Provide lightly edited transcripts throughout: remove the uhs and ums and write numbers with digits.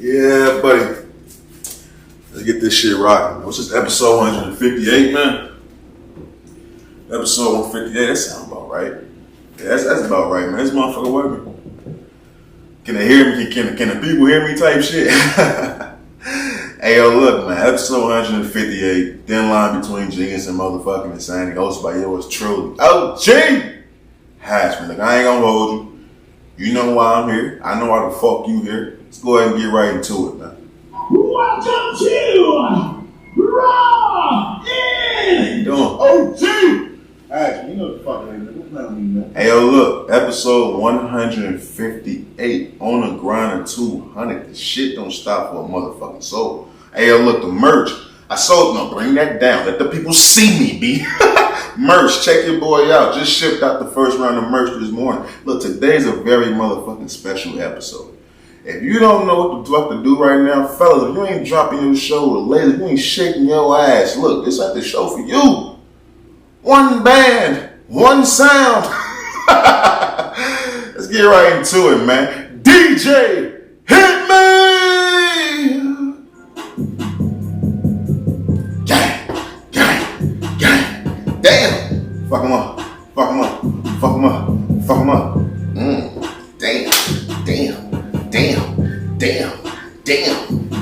Yeah, buddy. Let's get this shit rocking. What's this, episode 158, man? Episode 158, that sounds about right. Yeah, that's about right, man. This motherfucker working. Can they hear me? Can the people hear me type shit? Hey, yo, look, man. Episode 158, thin line between genius and motherfucking insanity, hosted by yours truly, OGHatch, man. Look, I ain't gonna hold you. You know why I'm here. I know why the fuck you here. Let's go ahead and get right into it, man. Welcome to Raw How you doing? OGHatch, you know the fuck I ain't man. Hey, yo, look, episode 158 on the grind of 200. The shit don't stop for a motherfucking soul. Hey, yo, look, the merch. I sold, no, bring that down. Let the people see me, B. Merch, check your boy out. Just shipped out the first round of merch this morning. Look, today's a very motherfucking special episode. If you don't know what the fuck to do right now, fellas, if you ain't dropping your shoulder, ladies, if you ain't shaking your ass, look, this ain't the show for you. One band, one sound. Let's get right into it, man. DJ, hit me! Gang. Damn. Fuck him up.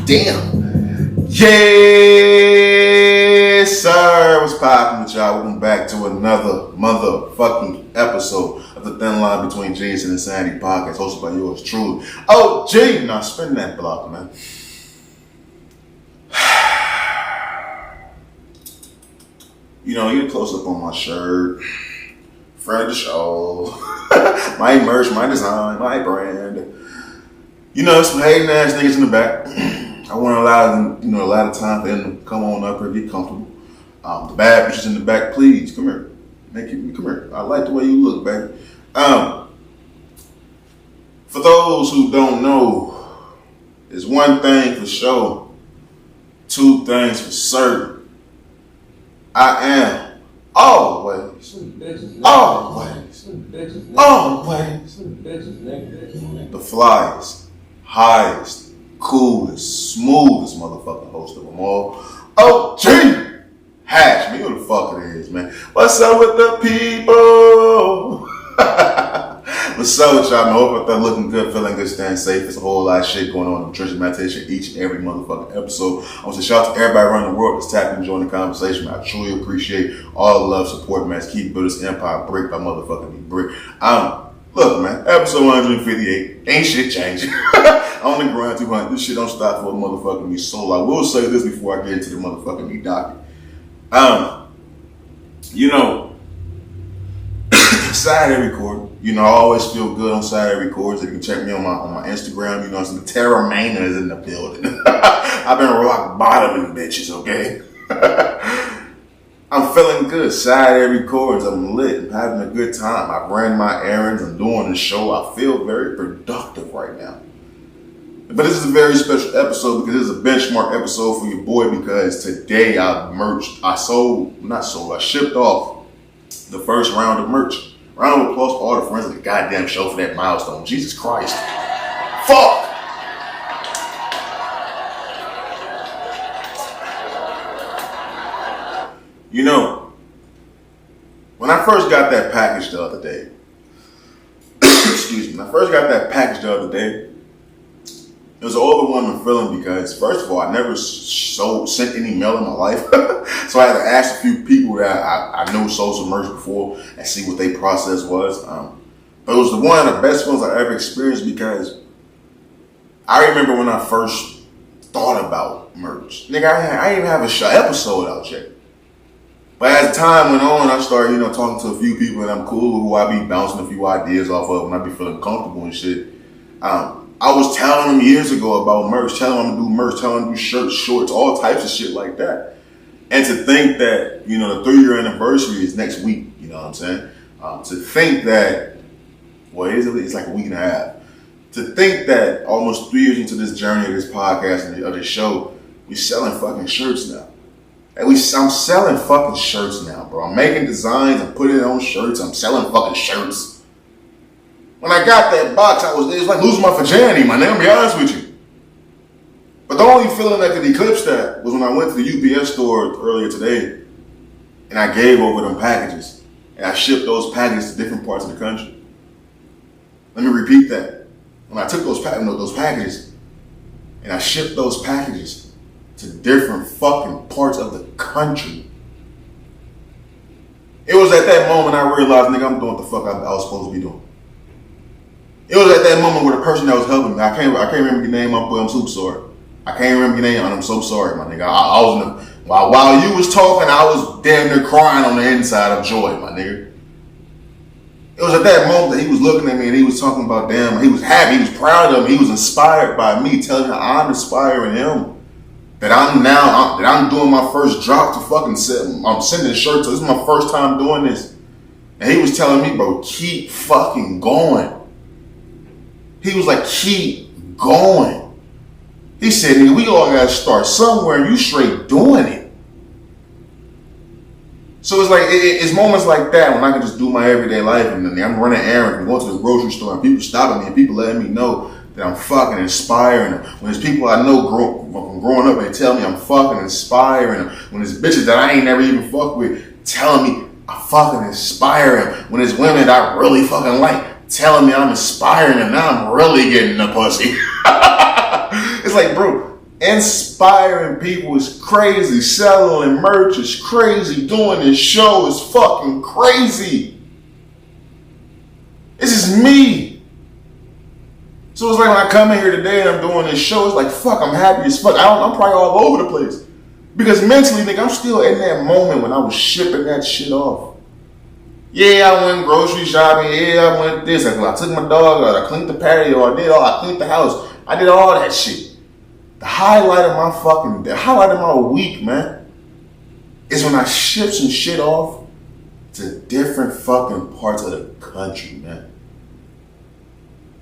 Damn. Yes, sir. What's poppin' with y'all? Welcome back to another motherfucking episode of the Thin Line Between Genius and Insanity podcast, hosted by yours truly, OG. Now spin that block, man. You know, you close up on my shirt, friend of the show, my merch, my design, my brand. You know, some hating ass niggas in the back. I want to allow them, a lot of time for them to come on up here, get comfortable. The bad bitches in the back, please, come here. Come here. I like the way you look, baby. For those who don't know, there's one thing for sure, two things for certain. I am always the flyest, highest, coolest, smoothest motherfucking host of them all. OGHatch, man, who the fuck it is, man. What's up with the people? What's up with y'all, man? Hope they're looking good, feeling good, staying safe. There's a whole lot of shit going on in nutrition meditation each and every motherfucking episode. I want to shout out to everybody around the world that's tapping and joining the conversation, man. I truly appreciate all the love, support, man. Let's keep building this empire brick by motherfucking brick. Look, man, episode 158, ain't shit changing. On the grind 200, this shit don't stop for a motherfucking me soul. I will say this before I get into the motherfucking me docket. Saturday recording. I always feel good on Saturday recordings. You can check me on my Instagram. Some Terra Mania is in the building. I've been rock bottoming bitches, okay? I'm feeling good. Saturday recordings. I'm lit. I'm having a good time. I ran my errands. I'm doing the show. I feel very productive right now. But this is a very special episode because this is a benchmark episode for your boy because today I shipped off the first round of merch. Round of applause for all the friends of the goddamn show for that milestone. Jesus Christ. Fuck! When I first got that package the other day, it was an overwhelming feeling because, first of all, I never sent any mail in my life. So I had to ask a few people that I knew sold some merch before and see what their process was. But it was one of the best feelings I ever experienced because I remember when I first thought about merch. Nigga, I didn't even have an episode out yet. But as time went on, I started, talking to a few people that I'm cool with, who I be bouncing a few ideas off of when I be feeling comfortable and shit. I was telling them years ago about merch, telling them to do merch, telling them to do shirts, shorts, all types of shit like that. And to think that, the 3-year anniversary is next week, you know what I'm saying? To think that, it's like a week and a half. To think that almost 3 years into this journey of this podcast and of this show, we're selling fucking shirts now. I'm selling fucking shirts now, bro. I'm making designs, I'm putting it on shirts, I'm selling fucking shirts. When I got that box, it was like losing my virginity, man. I'm gonna be honest with you. the only feeling that could eclipse that was when I went to the UPS store earlier today and I gave over them packages. And I shipped those packages to different parts of the country. Let me repeat that. When I took those packages and I shipped those packages to different fucking parts of the country, it was at that moment I realized, nigga, I'm doing what the fuck I was supposed to be doing. It was at that moment where the person that was helping me, I can't remember your name, my boy, I'm super sorry. I can't remember your name, and I'm so sorry, my nigga. I was in the, while you was talking, I was damn near crying on the inside of joy, my nigga. It was at that moment that he was looking at me and he was talking about, damn, he was happy, he was proud of me, he was inspired by me, telling me I'm inspiring him. That I'm doing my first drop to fucking I'm sending shirts. This is my first time doing this. And he was telling me, bro, keep fucking going. He was like, keep going. He said, nigga, we all gotta start somewhere and you straight doing it. So it's like, it's moments like that when I can just do my everyday life and then I'm running errands and going to the grocery store and people stopping me and people letting me know that I'm fucking inspiring them. When there's people I know from growing up and tell me I'm fucking inspiring them. When there's bitches that I ain't never even fucked with telling me I fucking inspire them. When there's women that I really fucking like telling me I'm inspiring them. Now I'm really getting the pussy. It's like, bro, inspiring people is crazy. Selling merch is crazy. Doing this show is fucking crazy. This is me. So it's like when I come in here today and I'm doing this show, it's like, fuck, I'm happy as fuck. I'm probably all over the place. Because mentally, nigga, I'm still in that moment when I was shipping that shit off. Yeah, I went grocery shopping. Yeah, I went this. I took my dog out. I cleaned the patio. I cleaned the house. I did all that shit. The highlight of my week, man, is when I ship some shit off to different fucking parts of the country, man.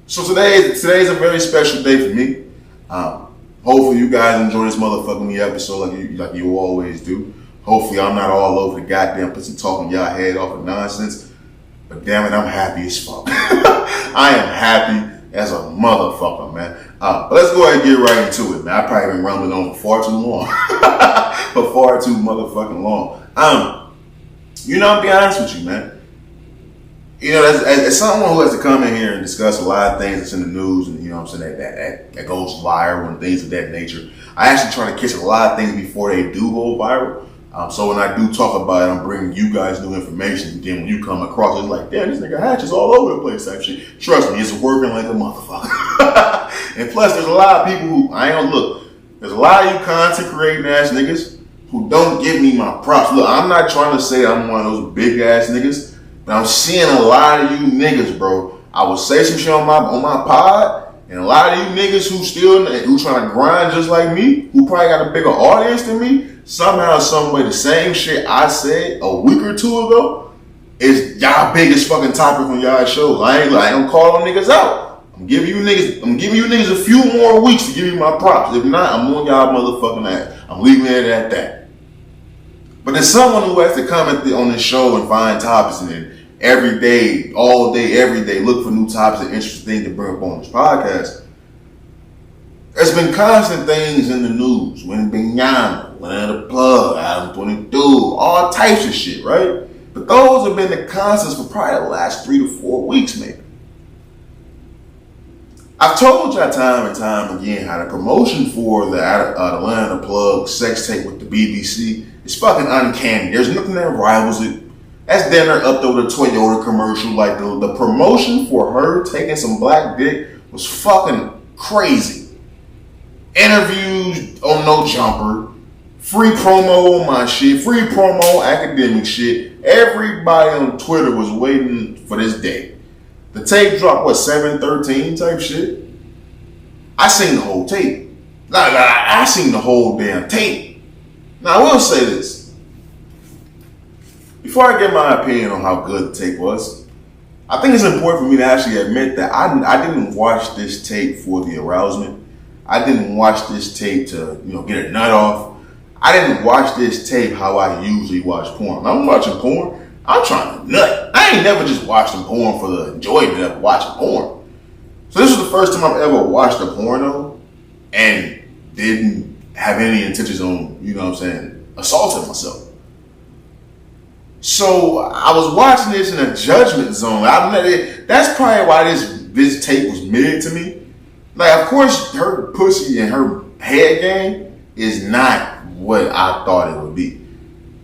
So today's a very special day for me. Hopefully you guys enjoy this motherfucking episode like you always do. Hopefully I'm not all over the goddamn pussy talking y'all head off of nonsense. But damn it, I'm happy as fuck. I am happy as a motherfucker, man. But let's go ahead and get right into it, man. I've probably been rumbling on for far too long. For far too motherfucking long. I'll be honest with you, man. You know, as someone who has to come in here and discuss a lot of things that's in the news and, you know what I'm saying, that goes viral and things of that nature, I actually try to catch a lot of things before they do go viral. So when I do talk about it, I'm bringing you guys new information. And then when you come across it, it's like, damn, this nigga Hatch is all over the place type shit. Trust me, it's working like a motherfucker. And plus, there's a lot of people who, there's a lot of you content creating ass niggas who don't give me my props. Look, I'm not trying to say I'm one of those big ass niggas. But I'm seeing a lot of you niggas, bro. I will say some shit on my pod, and a lot of you niggas who trying to grind just like me, who probably got a bigger audience than me, somehow, some way, the same shit I said a week or two ago is y'all biggest fucking topic on y'all shows. I ain't gonna call them niggas out. I'm giving you niggas a few more weeks to give you my props. If not, I'm on y'all motherfucking ass. I'm leaving it at that. But there's someone who has to come on this show and find topics and then every day, all day, every day, look for new topics and interesting things to bring up on this podcast. There's been constant things in the news. When Lena The Plug, Adam 22, all types of shit, right? But those have been the constants for probably the last 3 to 4 weeks, maybe. I've told y'all time and time again how the promotion for the Lena The Plug sex tape with the BBC is fucking uncanny. There's nothing that rivals it. That's damn near up there with a Toyota commercial. Like the promotion for her taking some black dick was fucking crazy. Interviews on No Jumper, free promo on my shit, free promo academic shit. Everybody on Twitter was waiting for this day. The tape dropped, 7/13 type shit? I seen the whole tape. I seen the whole damn tape. Now I will say this. Before I give my opinion on how good the tape was, I think it's important for me to actually admit that I didn't watch this tape for the arousement. I didn't watch this tape to, get a nut off. I didn't watch this tape how I usually watch porn. When I'm watching porn, I'm trying to nut. I ain't never just watching porn for the enjoyment of watching porn. So this is the first time I've ever watched a porno, and didn't have any intentions on, you know what I'm saying, assaulting myself. So I was watching this in a judgment zone. That's probably why this tape was mid to me. Like, of course, her pussy and her head game is not what I thought it would be.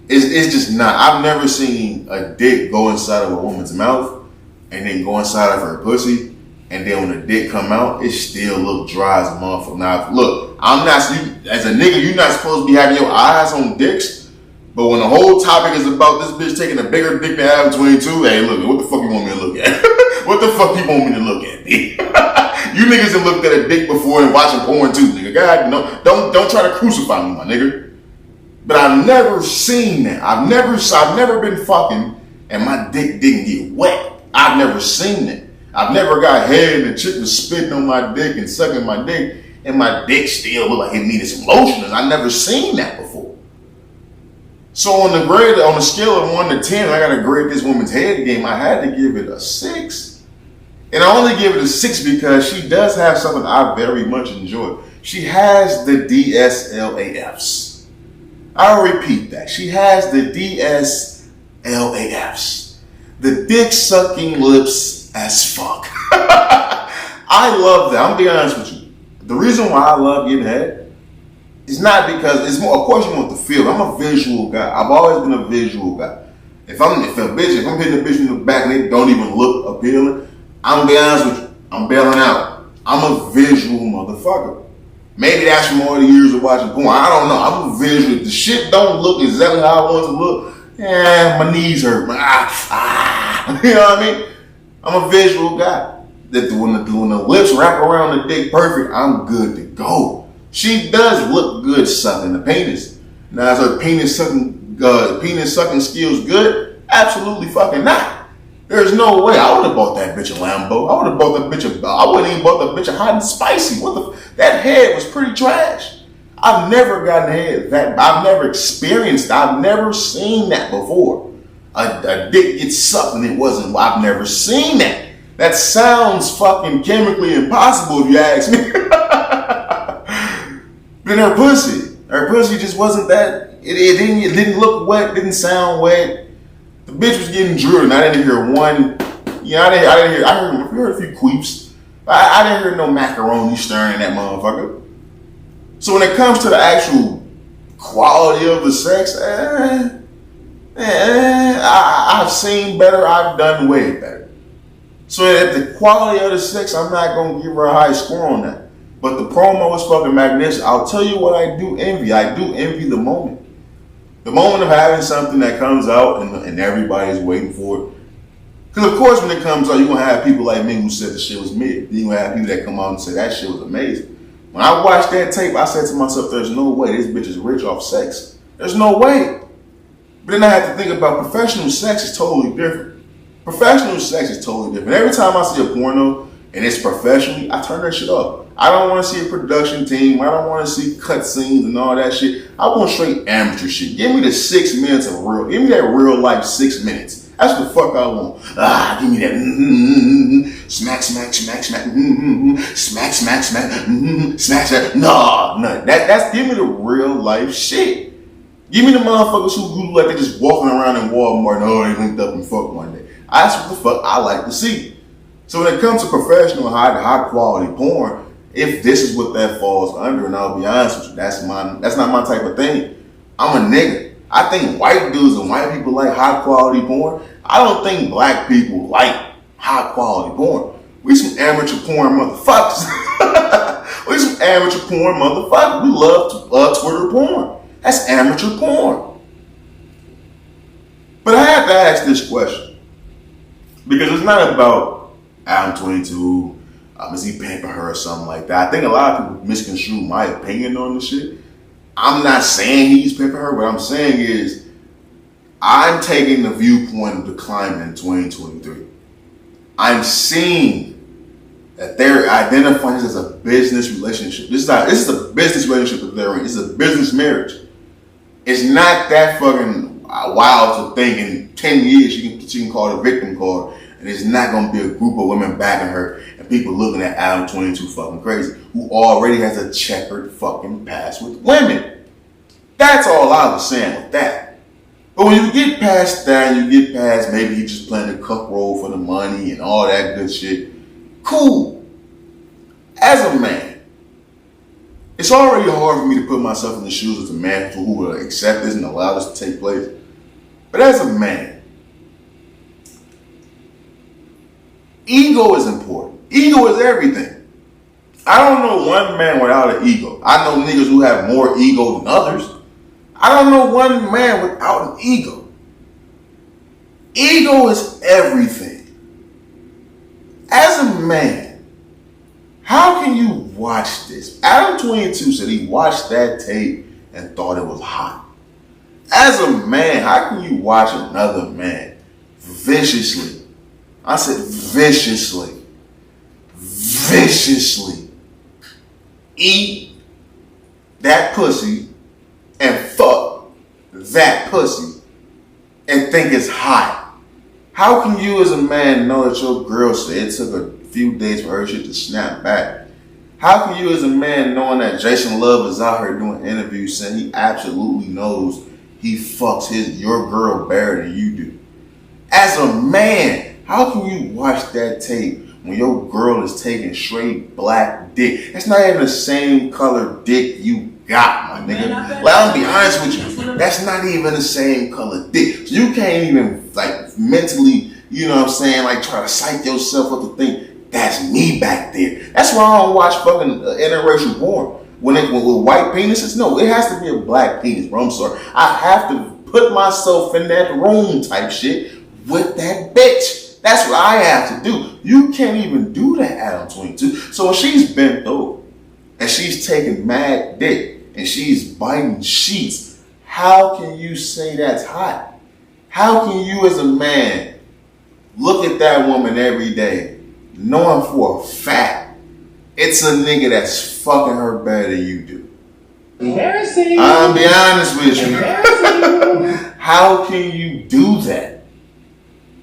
It's just not. I've never seen a dick go inside of a woman's mouth and then go inside of her pussy, and then when the dick come out, it still look dry as a motherfucker. Now, look, I'm not, as a nigga, you're not supposed to be having your eyes on dicks. But when the whole topic is about this bitch taking a bigger dick than Adam 22, hey, look, what the fuck you want me to look at? What the fuck you want me to look at, B? You niggas have looked at a dick before and watching porn too, nigga. God, no, don't try to crucify me, my nigga. But I've never seen that. I've never been fucking and my dick didn't get wet. I've never seen that. I've never got head and the chick was spitting on my dick and sucking my dick and my dick still looked like it needed some lotion. I've never seen that before. So on the scale of 1 to 10, I gotta grade this woman's head game. I had to give it a 6. And I only give it a 6 because she does have something I very much enjoy. She has the DSLAFs. I'll repeat that. She has the DSLAFs. The dick sucking lips as fuck. I love that. I'm gonna be honest with you. The reason why I love getting head, it's not because it's more. Of course, you want the feel. I'm a visual guy. I've always been a visual guy. If I'm hitting a bitch in the back and they don't even look appealing, I'm gonna be honest with you. I'm bailing out. I'm a visual motherfucker. Maybe that's from all the years of watching porn. I don't know. I'm a visual. If the shit don't look exactly how I want it to look, my knees hurt. You know what I mean? I'm a visual guy. That when the lips wrap around the dick perfect, I'm good to go. She does look good sucking the penis. Now, is her penis sucking skills good? Absolutely fucking not. There's no way. I would have bought that bitch a Lambo. I would have bought that bitch I wouldn't even bought that bitch a hot and spicy. That head was pretty trash. I've never gotten head that. I've never experienced. I've never seen that before. A dick gets sucked and it wasn't. I've never seen that. That sounds fucking chemically impossible if you ask me. But her pussy just wasn't that. It didn't look wet, didn't sound wet. The bitch was getting drilled, and I didn't hear one. You know, I heard a few queeps. I didn't hear no macaroni stirring in that motherfucker. So when it comes to the actual quality of the sex, I've seen better. I've done way better. So at the quality of the sex, I'm not gonna give her a high score on that. But the promo is fucking magnificent. I'll tell you what I do envy. I do envy the moment. The moment of having something that comes out and everybody's waiting for it. Because of course when it comes out, you're going to have people like me who said the shit was mid. Then you're going to have people that come out and say that shit was amazing. When I watched that tape, I said to myself, there's no way this bitch is rich off sex. There's no way. But then I had to think about professional sex is totally different. Professional sex is totally different. Every time I see a porno and it's professionally, I turn that shit off. I don't want to see a production team. I don't want to see cut scenes and all that shit. I want straight amateur shit. Give me the 6 minutes of real. Give me that real life 6 minutes. That's the fuck I want. Give me that smack, smack, smack, smack, smack, smack, smack, smack, smack. No. That's give me the real life shit. Give me the motherfuckers who look like they just walking around in Walmart and they linked up and fuck one day. That's what the fuck I like to see. So when it comes to professional high quality porn, if this is what that falls under, and I'll be honest with you, that's not my type of thing. I'm a nigga. I think white dudes and white people like high quality porn. I don't think black people like high quality porn. We some amateur porn motherfuckers. We some amateur porn motherfuckers. We love Twitter porn. That's amateur porn. But I have to ask this question because it's not about Adam 22. Is he pimping her or something like that? I think a lot of people misconstrue my opinion on this shit. I'm not saying he's pimping her. What I'm saying is I'm taking the viewpoint of the climate in 2023. I'm seeing that they're identifying this as a business relationship. This is a business relationship that they're in. This is a business marriage. It's not that fucking wild to think in 10 years she can call it a victim card. And it's not going to be a group of women backing her and people looking at Adam 22 fucking crazy, who already has a checkered fucking past with women. That's all I was saying with that. But when you get past that, you get past maybe he just playing the cup role for the money and all that good shit. Cool. As a man, it's already hard for me to put myself in the shoes of a man who will accept this and allow this to take place. But as a man, ego is important. Ego is everything. I don't know one man without an ego. I know niggas who have more ego than others. I don't know one man without an ego. Ego is everything. As a man, how can you watch this? Adam 22 said he watched that tape and thought it was hot. As a man, how can you watch another man viciously? I said viciously eat that pussy and fuck that pussy and think it's hot? How can you as a man know that your girl said it took a few days for her shit to snap back? How can you as a man knowing that Jason Love is out here doing interviews saying he absolutely knows he fucks your girl better than you do? As a man, how can you watch that tape when your girl is taking straight black dick? That's not even the same color dick you got, my nigga. Like, I'll be honest with you. That's not even the same color dick. So you can't even, like, mentally, you know what I'm saying, like, try to psych yourself up to think, that's me back there. That's why I don't watch fucking interracial porn. With white penises, no, it has to be a black penis, bro. I'm sorry. I have to put myself in that room type shit with that bitch. That's what I have to do. You can't even do that, Adam 22. So when she's bent over and she's taking mad dick and she's biting sheets, how can you say that's hot? How can you as a man look at that woman every day knowing for a fact it's a nigga that's fucking her better than you do? Embarrassing. I'll be honest with you. How can you do that?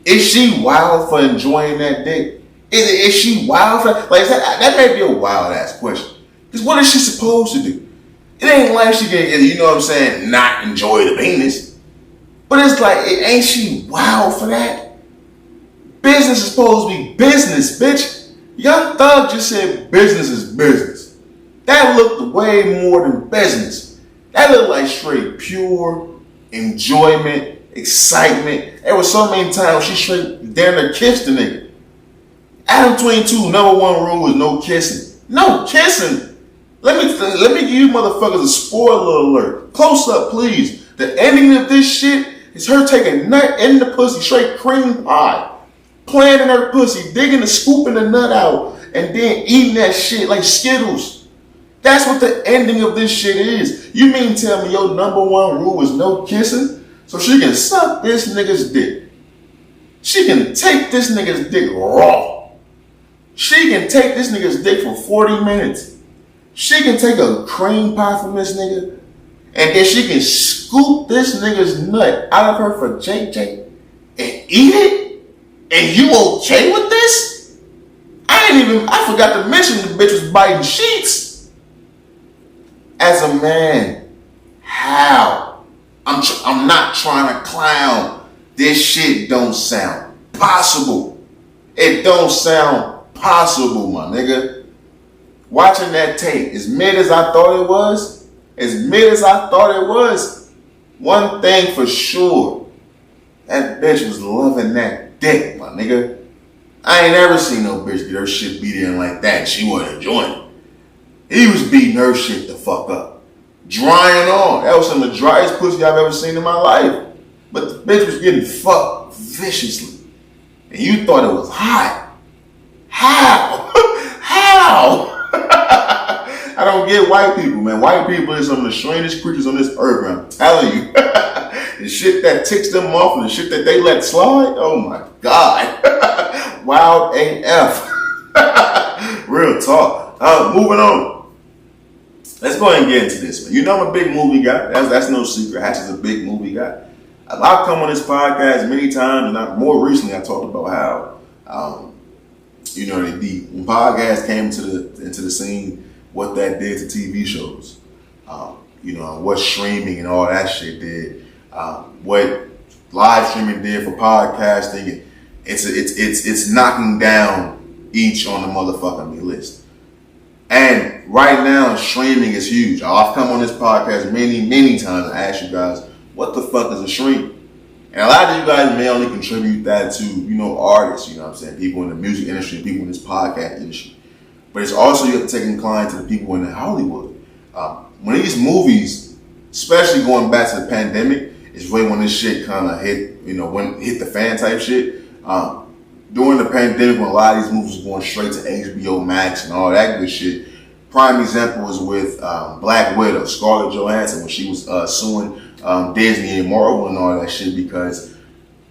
Is she wild for enjoying that dick? Is she wild for like that may be a wild ass question. Because what is she supposed to do? It ain't like she can, you know what I'm saying, not enjoy the penis. But it's like, ain't she wild for that? Business is supposed to be business, bitch. Young Thug just said business is business. That looked way more than business. That looked like straight pure enjoyment, excitement. There was so many times she straight damn near kissed the nigga. Adam 22, number one rule is no kissing. No kissing. Let me give you motherfuckers a spoiler alert. Close up, please. The ending of this shit is her taking nut in the pussy, straight cream pie, playing in her pussy, digging and scooping the nut out, and then eating that shit like Skittles. That's what the ending of this shit is. You mean tell me your number one rule is no kissing? So she can suck this nigga's dick. She can take this nigga's dick raw. She can take this nigga's dick for 40 minutes. She can take a cream pie from this nigga, and then she can scoop this nigga's nut out of her for JJ and eat it? And you okay with this? I forgot to mention the bitch was biting sheets. As a man, how? I'm not trying to clown. This shit don't sound possible. It don't sound possible, my nigga. Watching that tape, as mid as I thought it was, one thing for sure, that bitch was loving that dick, my nigga. I ain't ever seen no bitch get her shit beat in like that and she wasn't enjoying it. He was beating her shit the fuck up. Drying on. That was some of the driest pussy I've ever seen in my life. But the bitch was getting fucked viciously. And you thought it was hot. How? How? I don't get white people, man. White people are some of the strangest creatures on this earth, man. I'm telling you. The shit that ticks them off and the shit that they let slide, oh my God. Wild AF. Real talk. Moving on. Let's go ahead and get into this, man. You know I'm a big movie guy. That's no secret. Hatch is a big movie guy. I've come on this podcast many times, and more recently I talked about how You know, when podcasts came into the scene, what that did to TV shows, you know, what streaming and all that shit did, what live streaming did for podcasting. It's knocking down each on the motherfucking list. And right now, streaming is huge. I've come on this podcast many times and asked you guys, what the fuck is a stream? And a lot of you guys may only contribute that to, you know, artists, you know what I'm saying, people in the music industry, people in this podcast industry. But it's also, you have to take incline to the people in Hollywood. When these movies, especially going back to the pandemic, is really when this shit kind of hit, you know, when hit the fan type shit. During the pandemic, when a lot of these movies were going straight to HBO Max and all that good shit, prime example was with Black Widow, Scarlett Johansson, when she was suing Disney and Marvel and all that shit, because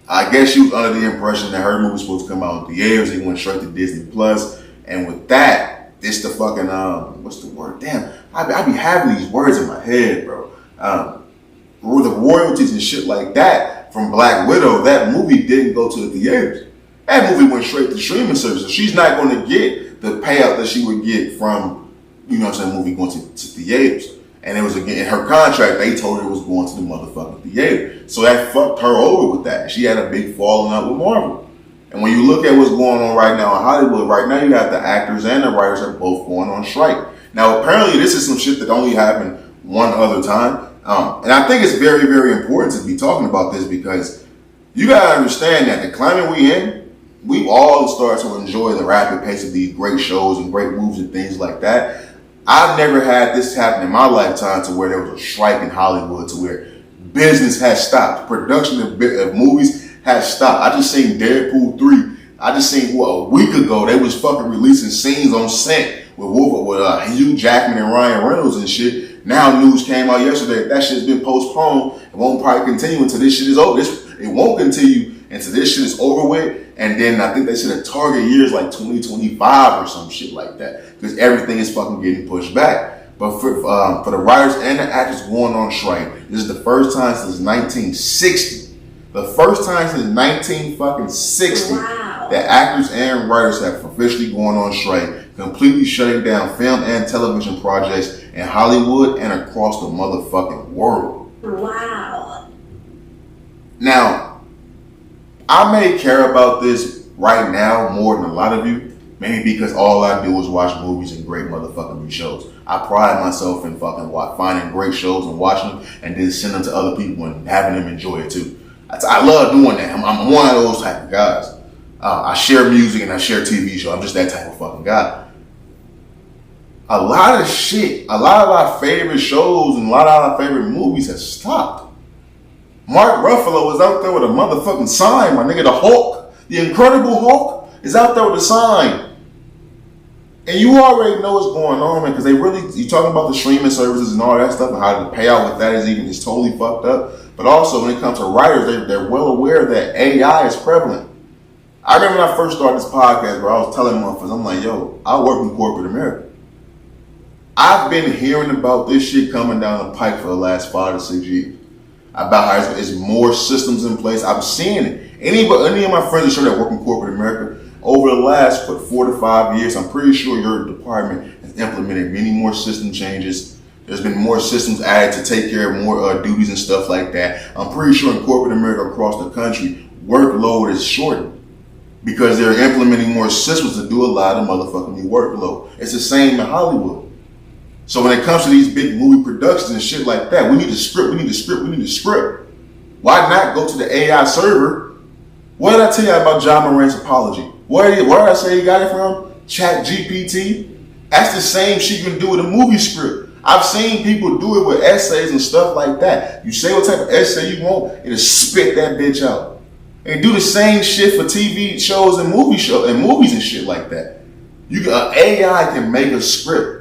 I guess she was under the impression that her movie was supposed to come out in theaters. It went straight to Disney Plus, and with that, it's the fucking what's the word? Damn, I be having these words in my head, bro. The royalties and shit like that from Black Widow. That movie didn't go to the theaters. That movie went straight to streaming services. She's not going to get the payout that she would get from, you know what I'm saying, movie going to theaters. And it was, again, in her contract, they told her it was going to the motherfucking theater. So that fucked her over with that. She had a big falling out with Marvel. And when you look at what's going on right now in Hollywood, right now you have the actors and the writers are both going on strike. Now, apparently this is some shit that only happened one other time. And I think it's very, very important to be talking about this, because you gotta understand that the climate we in, we've all started to enjoy the rapid pace of these great shows and great movies and things like that. I've never had this happen in my lifetime to where there was a strike in Hollywood, to where business has stopped. Production of movies has stopped. I just seen Deadpool 3. I just seen, a week ago, they was fucking releasing scenes on set with Hugh Jackman and Ryan Reynolds and shit. Now news came out yesterday that shit's been postponed. It won't probably continue until this shit is over. It won't continue until this shit is over with. And then I think they said the target year is like 2025 or some shit like that, because everything is fucking getting pushed back. But for the writers and the actors going on strike, this is the first time since 1960. The first time since 1960 that actors and writers have officially gone on strike, completely shutting down film and television projects in Hollywood and across the motherfucking world. Wow. Now, I may care about this right now more than a lot of you, maybe because all I do is watch movies and great motherfucking shows. I pride myself in fucking finding great shows and watching them and then send them to other people and having them enjoy it too. I love doing that. I'm one of those type of guys. I share music and I share TV shows. I'm just that type of fucking guy. A lot of our favorite shows and a lot of our favorite movies have stopped. Mark Ruffalo was out there with a motherfucking sign, my nigga. The Hulk, the Incredible Hulk, is out there with a sign. And you already know what's going on, man, because you talking about the streaming services and all that stuff and how the payout with that is totally fucked up. But also when it comes to writers, they're well aware that AI is prevalent. I remember when I first started this podcast, where I was telling motherfuckers, I'm like, yo, I work in corporate America. I've been hearing about this shit coming down the pike for the last 5 to 6 years. About how there's more systems in place. I'm seeing it. Any of my friends that work in corporate America, over the last 4 to 5 years, I'm pretty sure your department has implemented many more system changes. There's been more systems added to take care of more duties and stuff like that. I'm pretty sure in corporate America across the country, workload is shortened because they're implementing more systems to do a lot of motherfucking workload. It's the same in Hollywood. So when it comes to these big movie productions and shit like that, we need a script. Why not go to the AI server? What did I tell you about John Morant's apology? Where did I say he got it from? ChatGPT? That's the same shit you can do with a movie script. I've seen people do it with essays and stuff like that. You say what type of essay you want, it'll spit that bitch out. And do the same shit for TV shows and movies and shit like that. AI can make a script.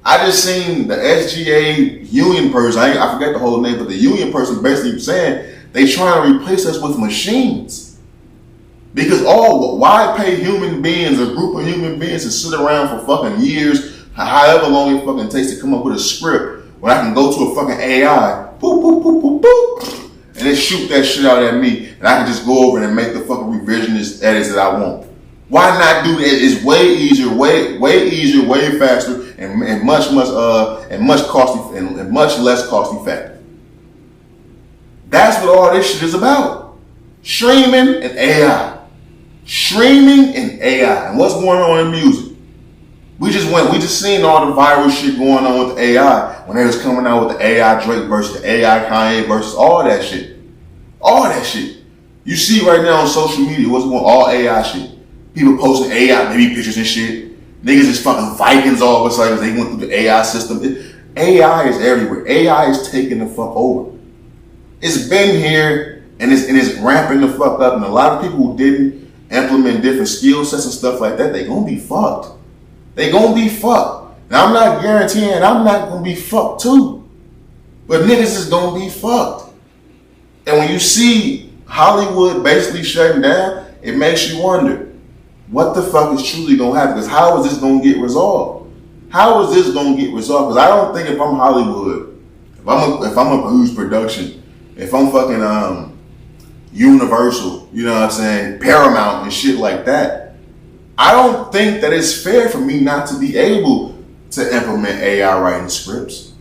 I just seen the SGA union person, I forget the whole name, but the union person basically saying they trying to replace us with machines. Because why pay human beings, a group of human beings, to sit around for fucking years, however long it fucking takes to come up with a script, when I can go to a fucking AI, boop, boop, boop, boop, boop, and then shoot that shit out at me, and I can just go over and make the fucking revisionist edits that I want. Why not do that? It's way easier, way faster, and much costly and much less cost effective. That's what all this shit is about. Streaming and AI. Streaming and AI. And what's going on in music? We just seen all the viral shit going on with the AI when they was coming out with the AI Drake versus the AI Kanye versus all that shit. All that shit. You see right now on social media what's going on, all AI shit. People posting AI baby pictures and shit. Niggas is fucking Vikings all of a sudden. They went through the AI system. AI is everywhere. AI is taking the fuck over. It's been here and it's ramping the fuck up. And a lot of people who didn't implement different skill sets and stuff like that, they gonna be fucked. They gonna be fucked. Now I'm not guaranteeing I'm not gonna be fucked too. But niggas is gonna be fucked. And when you see Hollywood basically shutting down, it makes you wonder, what the fuck is truly gonna happen? Because how is this gonna get resolved? How is this gonna get resolved? Because I don't think if I'm Hollywood, if I'm a produce production, if I'm fucking Universal, you know what I'm saying, Paramount and shit like that, I don't think that it's fair for me not to be able to implement AI writing scripts.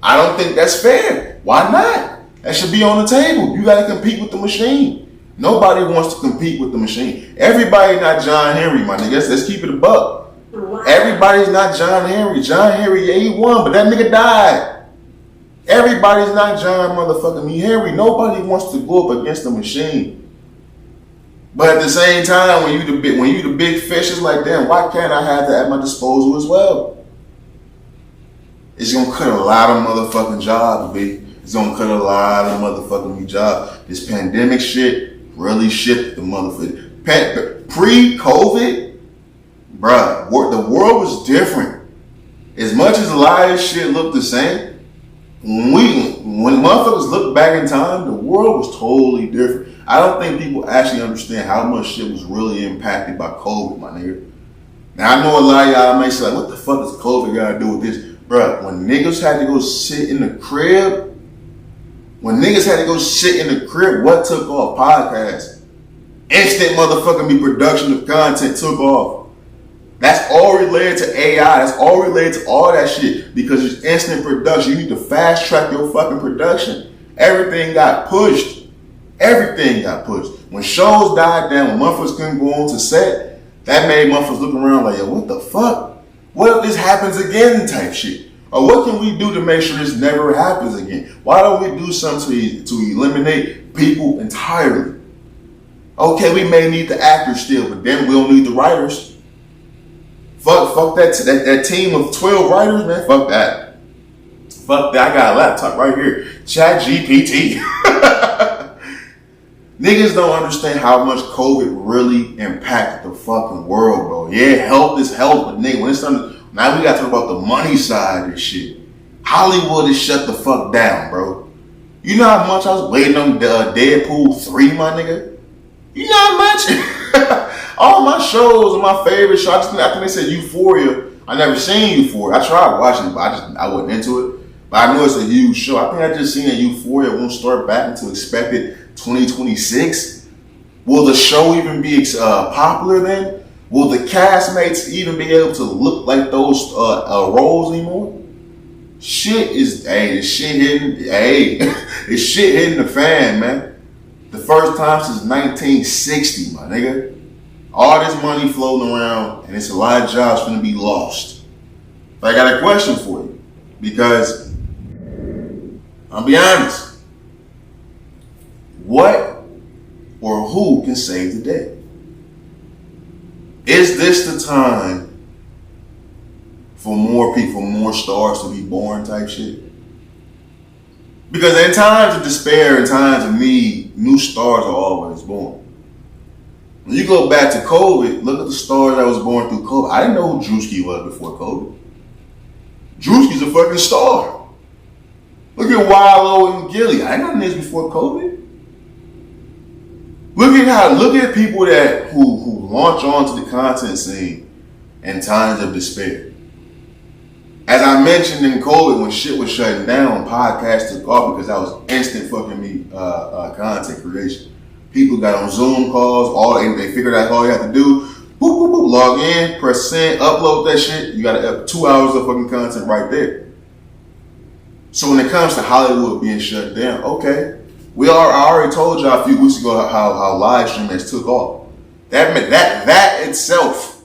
I don't think that's fair. Why not? That should be on the table. You gotta compete with the machine. Nobody wants to compete with the machine. Everybody not John Henry, my niggas. Let's keep it a buck. Everybody's not John Henry. John Henry, yeah, he won, but that nigga died. Everybody's not John motherfucking me Henry. Nobody wants to go up against the machine. But at the same time, when you the big fish, it's like, damn, why can't I have that at my disposal as well? It's gonna cut a lot of motherfucking jobs, B. It's gonna cut a lot of motherfucking jobs. This pandemic shit really shit the motherfucker. Pre-COVID, bruh, the world was different. As much as a lot of shit looked the same, when motherfuckers look back in time, the world was totally different. I don't think people actually understand how much shit was really impacted by COVID, my nigga. Now I know a lot of y'all may say, like, what the fuck does COVID got to do with this? Bruh, when niggas had to go sit in the crib, what took off? Podcasts. Instant motherfucking production of content took off. That's all related to AI. That's all related to all that shit. Because it's instant production. You need to fast track your fucking production. Everything got pushed. When shows died down, when motherfuckers couldn't go on to set, that made motherfuckers look around like, yo, what the fuck? What if this happens again type shit? Or what can we do to make sure this never happens again? Why don't we do something to eliminate people entirely? Okay, we may need the actors still, but then we'll need the writers. Fuck that team of 12 writers, man. Fuck that. I got a laptop right here. ChatGPT. Niggas don't understand how much COVID really impacted the fucking world, bro. Yeah, health is health, but nigga, when it's done. Now we gotta talk about the money side of this shit. Hollywood is shut the fuck down, bro. You know how much I was waiting on Deadpool 3, my nigga? You know how much? All my shows are my favorite show. I think they said Euphoria. I never seen Euphoria. I tried watching it, but I wasn't into it. But I know it's a huge show. I think I just seen that Euphoria won't start back until expected 2026. Will the show even be popular then? Will the castmates even be able to look like those roles anymore? It's shit hitting the fan, man. The first time since 1960, my nigga. All this money floating around, and it's a lot of jobs gonna be lost. But I got a question for you, because I'll be honest. What or who can save the day? Is this the time for more people, more stars to be born type shit? Because in times of despair, in times of need, new stars are always born. When you go back to COVID, look at the stars that was born through COVID. I didn't know who Drewski was before COVID. Drewski's a fucking star. Look at Wallow and Gilly. I didn't know this before COVID. Look at people that who launch onto the content scene in times of despair. As I mentioned in COVID, when shit was shutting down, podcasts took off because that was instant fucking content creation. People got on Zoom calls. They figured out all you had to do Boop, boop, boop. Log in, press send, upload that shit. You got 2 hours of fucking content right there. So when it comes to Hollywood being shut down, okay. I already told y'all a few weeks ago how live streaming has took off. That itself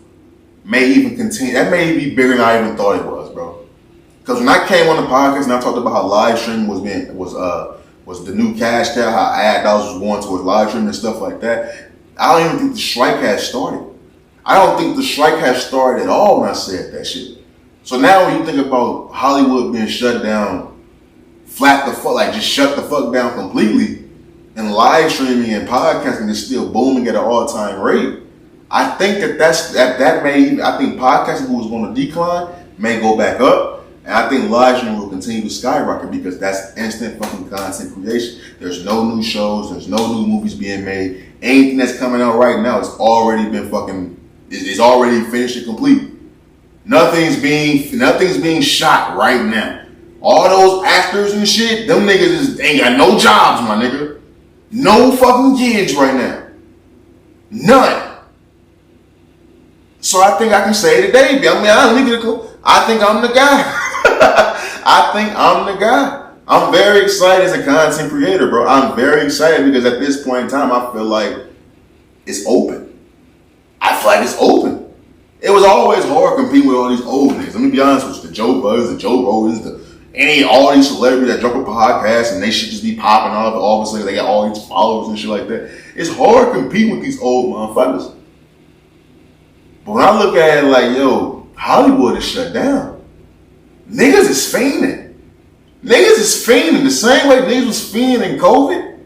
may even continue. That may be bigger than I even thought it was, bro. Because when I came on the podcast and I talked about how live streaming was the new cash cow, how ad dollars was going towards live streaming and stuff like that, I don't even think the strike has started. I don't think the strike has started at all when I said that shit. So now when you think about Hollywood being shut down, flat the fuck, like just shut the fuck down completely, and live streaming and podcasting is still booming at an all-time rate, I think that may, I think podcasting, who was going to decline, may go back up, and I think live streaming will continue to skyrocket because that's instant fucking content creation. There's no new shows, there's no new movies being made. Anything that's coming out right now has already been is already finished and complete. Nothing's being shot right now. All those actors and shit, them niggas just ain't got no jobs, my nigga. No fucking gigs right now. None. So I think I can say today, I think I'm the guy. I think I'm the guy. I'm very excited as a content creator, bro. I'm very excited because at this point in time, I feel like it's open. I feel like it's open. It was always hard competing with all these old niggas. Let me be honest with you. The Joe Buggers, the Joe Rogans, all these celebrities that drop a podcast and they should just be popping off. Obviously, they got all these followers and shit like that. It's hard competing with these old motherfuckers. But when I look at it like, yo, Hollywood is shut down. Niggas is fiending. Niggas is fiending the same way niggas was fiending in COVID.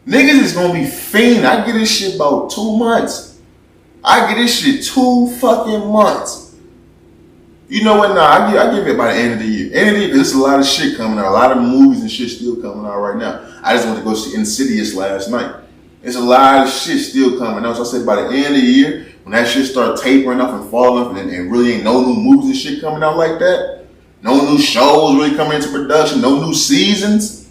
Niggas is gonna be fiending. I get this shit about 2 months. I get this shit 2 fucking months. You know what? Nah, I give it by the end of the year. End of the year, because there's a lot of shit coming out. A lot of movies and shit still coming out right now. I just went to go see Insidious last night. There's a lot of shit still coming out. So I said by the end of the year, when that shit start tapering off and falling off and really ain't no new movies and shit coming out like that, no new shows really coming into production, no new seasons,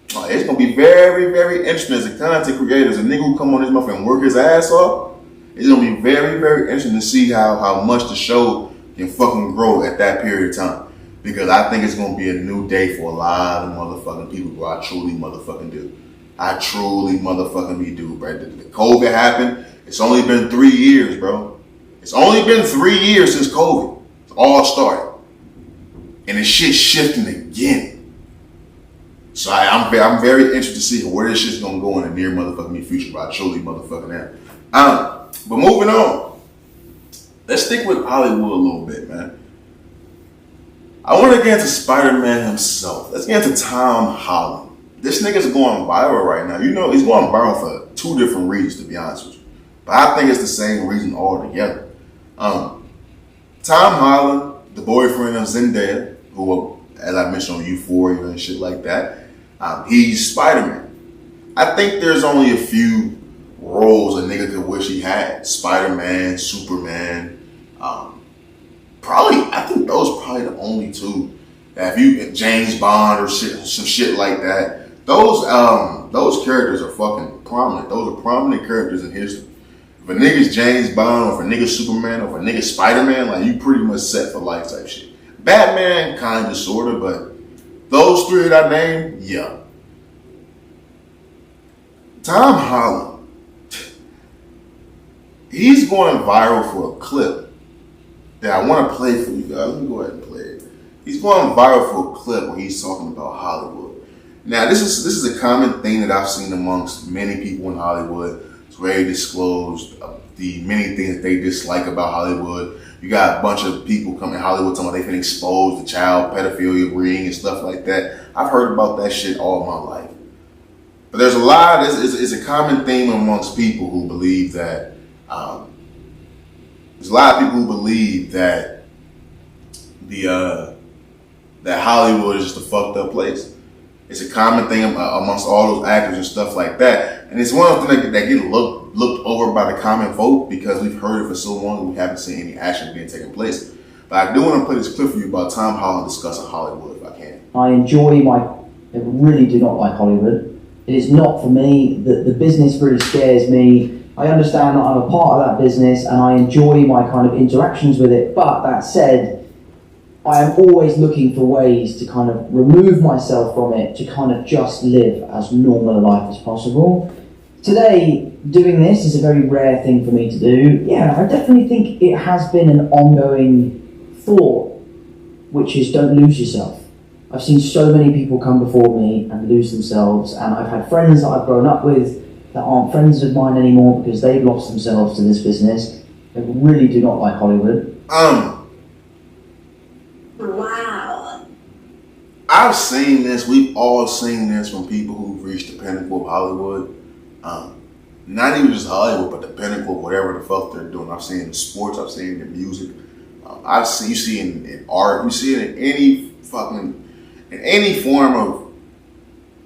it's going to be very, very interesting as a content creator, as a nigga who come on this motherfucker and work his ass off. It's going to be very, very interesting to see how much the show can fucking grow at that period of time. Because I think it's going to be a new day for a lot of motherfucking people, bro. I truly motherfucking do. I truly motherfucking do, bro. The COVID happened. It's only been 3 years, bro. It's only been 3 years since COVID all started. And the shit's shifting again. So I'm very interested to see where this shit's gonna go in the near motherfucking future, but I truly motherfucking am. But moving on. Let's stick with Hollywood a little bit, man. I want to get into Spider-Man himself. Let's get into Tom Holland. This nigga's going viral right now. You know, he's going viral for 2 different reasons, to be honest with you. But I think it's the same reason altogether. Tom Holland, the boyfriend of Zendaya, who, as I mentioned on Euphoria and shit like that, he's Spider-Man. I think there's only a few roles a nigga could wish he had. Spider-Man, Superman, I think those are probably the only 2. That if James Bond or some shit like that, those characters are fucking prominent. Those are prominent characters in history. If a nigga's James Bond, or if a nigga's Superman, or if a nigga's Spider-Man, like you pretty much set for life type shit. Batman, kinda, sorta, but those 3 that I named, yeah. Tom Holland, he's going viral for a clip that I want to play for you guys. Let me go ahead and play it. He's going viral for a clip where he's talking about Hollywood. Now, this is a common thing that I've seen amongst many people in Hollywood. It's where they disclose the many things that they dislike about Hollywood. You got a bunch of people coming to Hollywood talking about they've been exposed to child pedophilia, ring, and stuff like that. I've heard about that shit all my life. But there's a lot, it's a common theme amongst people who believe that, there's a lot of people who believe that that Hollywood is just a fucked up place. It's a common thing amongst all those actors and stuff like that. And it's one of the things that get looked over by the common folk because we've heard it for so long and we haven't seen any action being taken place. But I do want to play this clip for you about Tom Holland discussing Hollywood, if I can. I really do not like Hollywood. It is not for me. The business really scares me. I understand that I'm a part of that business and I enjoy my kind of interactions with it. But that said, I am always looking for ways to kind of remove myself from it to kind of just live as normal a life as possible. Today, doing this is a very rare thing for me to do. Yeah, I definitely think it has been an ongoing thought, which is don't lose yourself. I've seen so many people come before me and lose themselves, and I've had friends that I've grown up with that aren't friends of mine anymore because they've lost themselves to this business. They really do not like Hollywood. Wow. I've seen this, we've all seen this from people who've reached the pinnacle of Hollywood. Not even just Hollywood, but the pinnacle of whatever the fuck they're doing. I've seen it in sports, I've seen it in music. You see it in art, you see it in any form of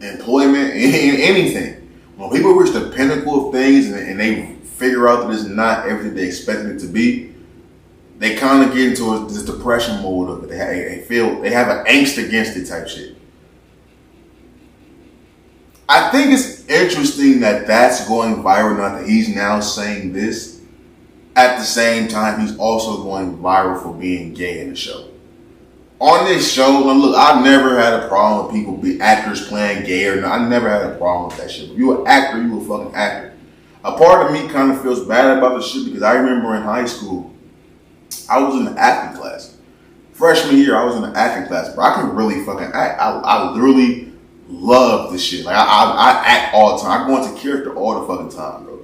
employment, in anything. When people reach the pinnacle of things and they figure out that it's not everything they expected it to be, they kind of get into this depression mode of it. They have an angst against it type shit. I think it's interesting that that's going viral, not that he's now saying this. At the same time, he's also going viral for being gay in the show. On this show, look, I've never had a problem with people actors playing gay or not. I never had a problem with that shit. If you're an actor, you're a fucking actor. A part of me kind of feels bad about the shit because I remember in high school, I was in the acting class. Freshman year, I was in the acting class, bro. I can really fucking act. I literally love this shit. Like I act all the time. I go into character all the fucking time, bro.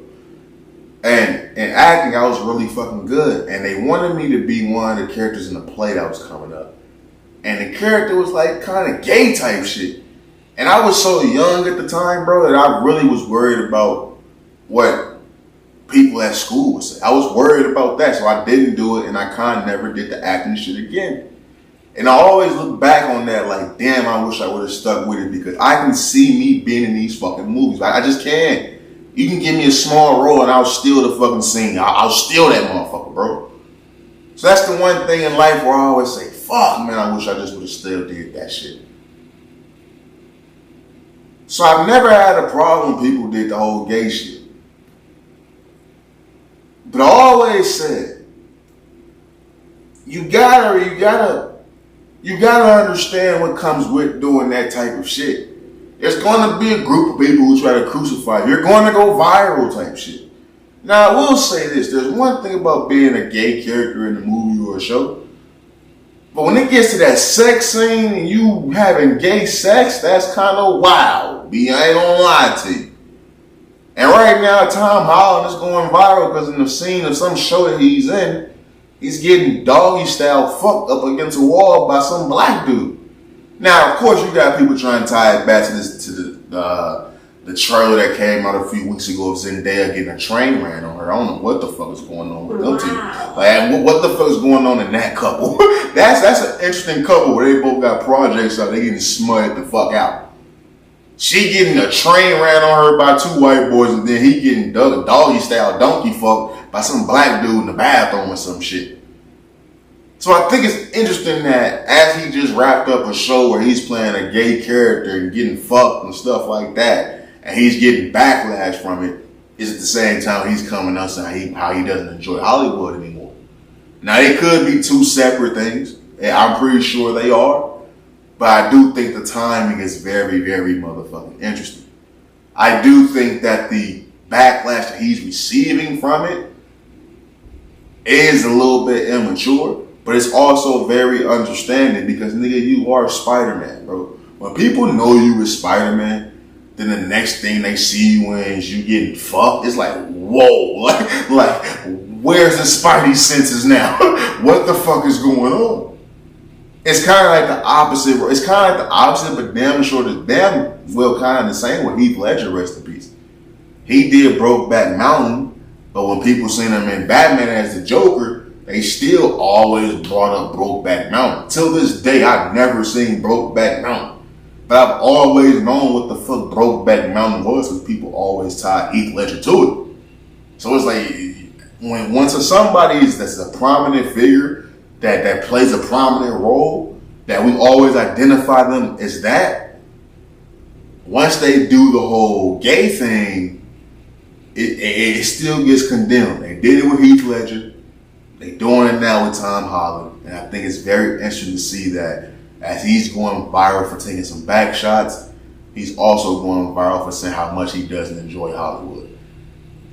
And in acting, I was really fucking good. And they wanted me to be one of the characters in the play that was coming up. And the character was like kind of gay type shit. And I was so young at the time, bro, that I really was worried about what people at school would say. I was worried about that, so I didn't do it, and I kind of never did the acting shit again. And I always look back on that like, damn, I wish I would have stuck with it because I can see me being in these fucking movies. Like, I just can't. You can give me a small role and I'll steal the fucking scene. I'll steal that motherfucker, bro. So that's the one thing in life where I always say, fuck, man, I wish I just would have still did that shit. So I've never had a problem when people did the whole gay shit. But I always said, you gotta understand what comes with doing that type of shit. There's going to be a group of people who try to crucify you. You're going to go viral type shit. Now, I will say this. There's one thing about being a gay character in a movie or a show. But when it gets to that sex scene and you having gay sex, that's kind of wild. I ain't gonna lie to you. And right now, Tom Holland is going viral because in the scene of some show that he's in, he's getting doggy style fucked up against a wall by some black dude. Now, of course, you got people trying to tie it back to the trailer that came out a few weeks ago of Zendaya getting a train ran on her. I don't know what the fuck is going on with them two. Like, what the fuck is going on in that couple? That's an interesting couple where they both got projects out. They getting smutted the fuck out. She getting a train ran on her by two white boys, and then he getting doggy style donkey fucked by some black dude in the bathroom or some shit. So I think it's interesting that as he just wrapped up a show where he's playing a gay character and getting fucked and stuff like that, and he's getting backlash from it, is at the same time he's coming out saying how he doesn't enjoy Hollywood anymore. Now, they could be two separate things, and I'm pretty sure they are, but I do think the timing is very, very motherfucking interesting. I do think that the backlash that he's receiving from it is a little bit immature. But it's also very understanding because, nigga, you are Spider-Man, bro. When people know you as Spider-Man, then the next thing they see you in is you getting fucked. It's like, whoa, like where's the Spidey senses now? What the fuck is going on? It's kind of like the opposite. It's kind of like the opposite, but damn sure kind of the same with Heath Ledger, rest in peace. He did Brokeback Mountain, but when people seen him in Batman as the Joker, they still always brought up Brokeback Mountain. Till this day, I've never seen Brokeback Mountain. But I've always known what the fuck Brokeback Mountain was because people always tie Heath Ledger to it. So it's like, once somebody that's a prominent figure, that plays a prominent role, that we always identify them as that, once they do the whole gay thing, it still gets condemned. They did it with Heath Ledger. They doing it now with Tom Holland. And I think it's very interesting to see that as he's going viral for taking some back shots, he's also going viral for saying how much he doesn't enjoy Hollywood.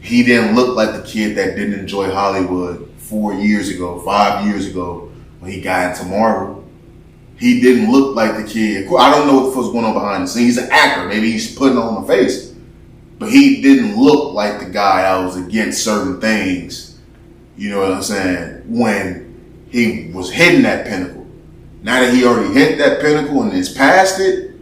He didn't look like the kid that didn't enjoy Hollywood 4 years ago, 5 years ago when he got into Marvel. He didn't look like the kid. I don't know what the fuck's going on behind the scenes. He's an actor. Maybe he's putting on the face. But he didn't look like the guy that was against certain things, you know what I'm saying, when he was hitting that pinnacle. Now that he already hit that pinnacle and is past it,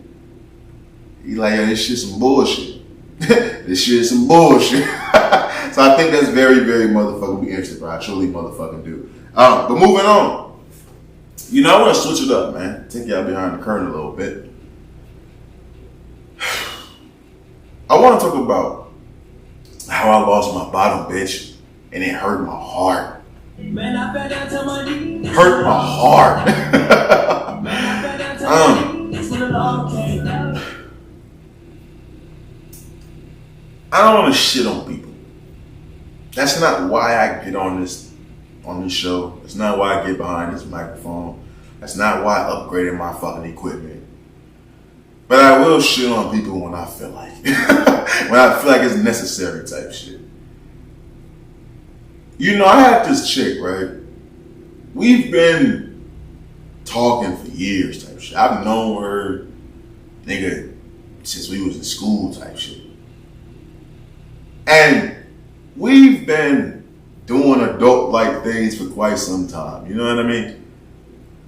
he like, yo, this shit's some bullshit. This shit is some bullshit. So I think that's very, very motherfucking interesting, bro. I truly motherfucking do. But moving on. You know, I want to switch it up, man. Take y'all behind the curtain a little bit. I want to talk about how I lost my bottom bitch and it hurt my heart. Hurt my heart. I don't want to shit on people. That's not why I get on this show. That's not why I get behind this microphone. That's not why I upgraded my fucking equipment. But I will shit on people when I feel like it. When I feel like it's necessary type shit. You know, I had this chick, right? We've been talking for years type shit. I've known her, nigga, since we was in school type shit. And we've been doing adult-like things for quite some time. You know what I mean?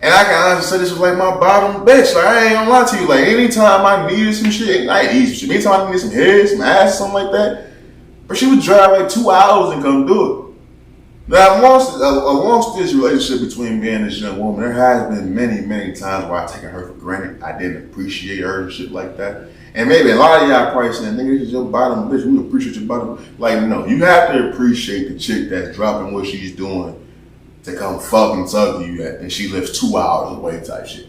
And I can honestly say this was like my bottom bitch. Like, I ain't gonna lie to you. Like, anytime I needed some shit, I needed some shit. Anytime I needed some head, some ass, something like that, but she would drive like 2 hours and come do it. Now, amongst this relationship between me and this young woman, there has been many, many times where I've taken her for granted. I didn't appreciate her and shit like that. And maybe a lot of y'all probably saying, nigga, this is your bottom bitch. We appreciate your bottom. Like, no, you have to appreciate the chick that's dropping what she's doing to come fucking talk to you and she lives 2 hours away type shit.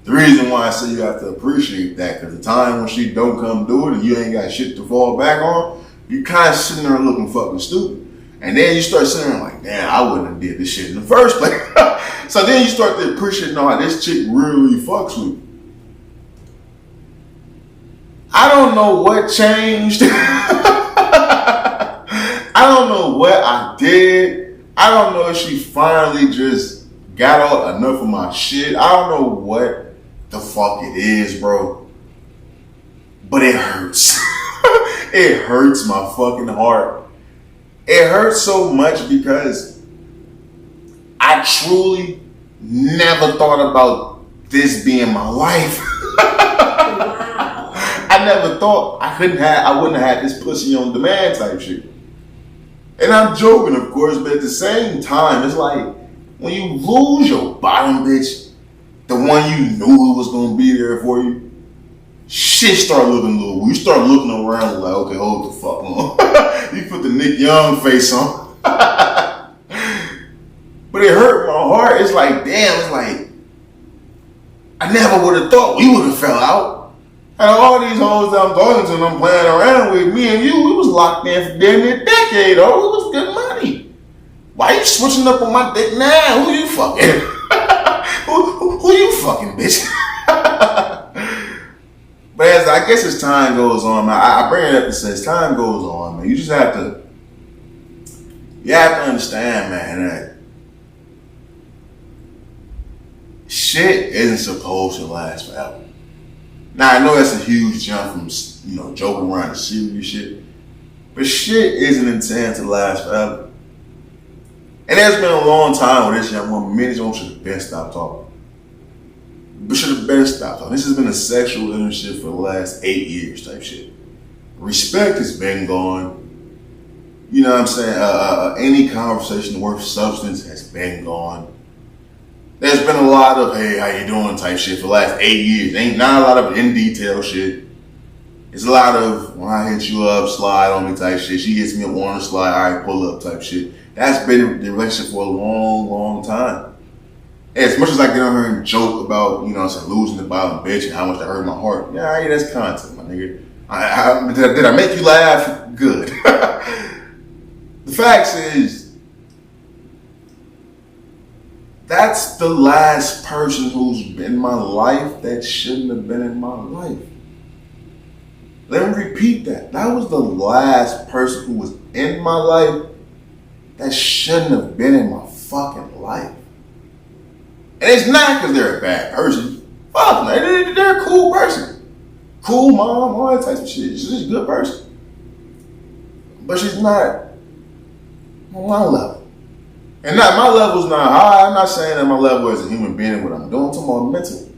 The reason why I say you have to appreciate that, because the time when she don't come do it and you ain't got shit to fall back on, you kind of sitting there looking fucking stupid. And then you start sitting there like, damn, I wouldn't have did this shit in the first place. So then you start to appreciate how this chick really fucks with you. I don't know what changed. I don't know what I did. I don't know if she finally just got out enough of my shit. I don't know what the fuck it is, bro. But it hurts. It hurts my fucking heart. It hurts so much because I truly never thought about this being my life. I never thought I wouldn't have had this pussy on demand type shit. And I'm joking, of course, but at the same time, it's like when you lose your bottom bitch, the one you knew was gonna be there for you, shit start looking a little. You start looking around like, okay, hold the fuck on. You put the Nick Young face on. But it hurt my heart. It's like, damn, it's like, I never would have thought we would have fell out. And all these hoes that I'm talking to and I'm playing around with, me and you, we was locked in for damn near a decade, oh, it was good money. Why you switching up on my dick now? Who you fucking? who you fucking, bitch? But I guess as time goes on, man, I bring it up to say as time goes on, man, you have to understand, man, that shit isn't supposed to last forever. Now, I know that's a huge jump from, joking around to serious shit, but shit isn't intended to last forever. And there's been a long time where this young woman, many of them should have been stopped talking. But should have been stopped talking. This has been a sexual relationship for the last 8 years type shit. Respect has been gone. You know what I'm saying? Any conversation worth substance has been gone. There's been a lot of, hey, how you doing type shit for the last 8 years. Ain't not a lot of in detail shit. It's a lot of, when I hit you up, slide on me type shit. She hits me up on the slide, all right, pull up type shit. That's been the relationship for a long, long time. As much as I get on her and joke about, losing the bottom bitch and how much that hurt my heart. Yeah, that's content, my nigga. Did I make you laugh? Good. the facts is, that's the last person who's been in my life that shouldn't have been in my life. Let me repeat that. That was the last person who was in my life that shouldn't have been in my fucking life. And it's not because they're a bad person. Fuck, man, they're a cool person. Cool mom, all that type of shit. She's just a good person. But she's not on my level. And not my level's not high. I'm not saying that my level as a human being and what I'm doing. I'm talking about mentally.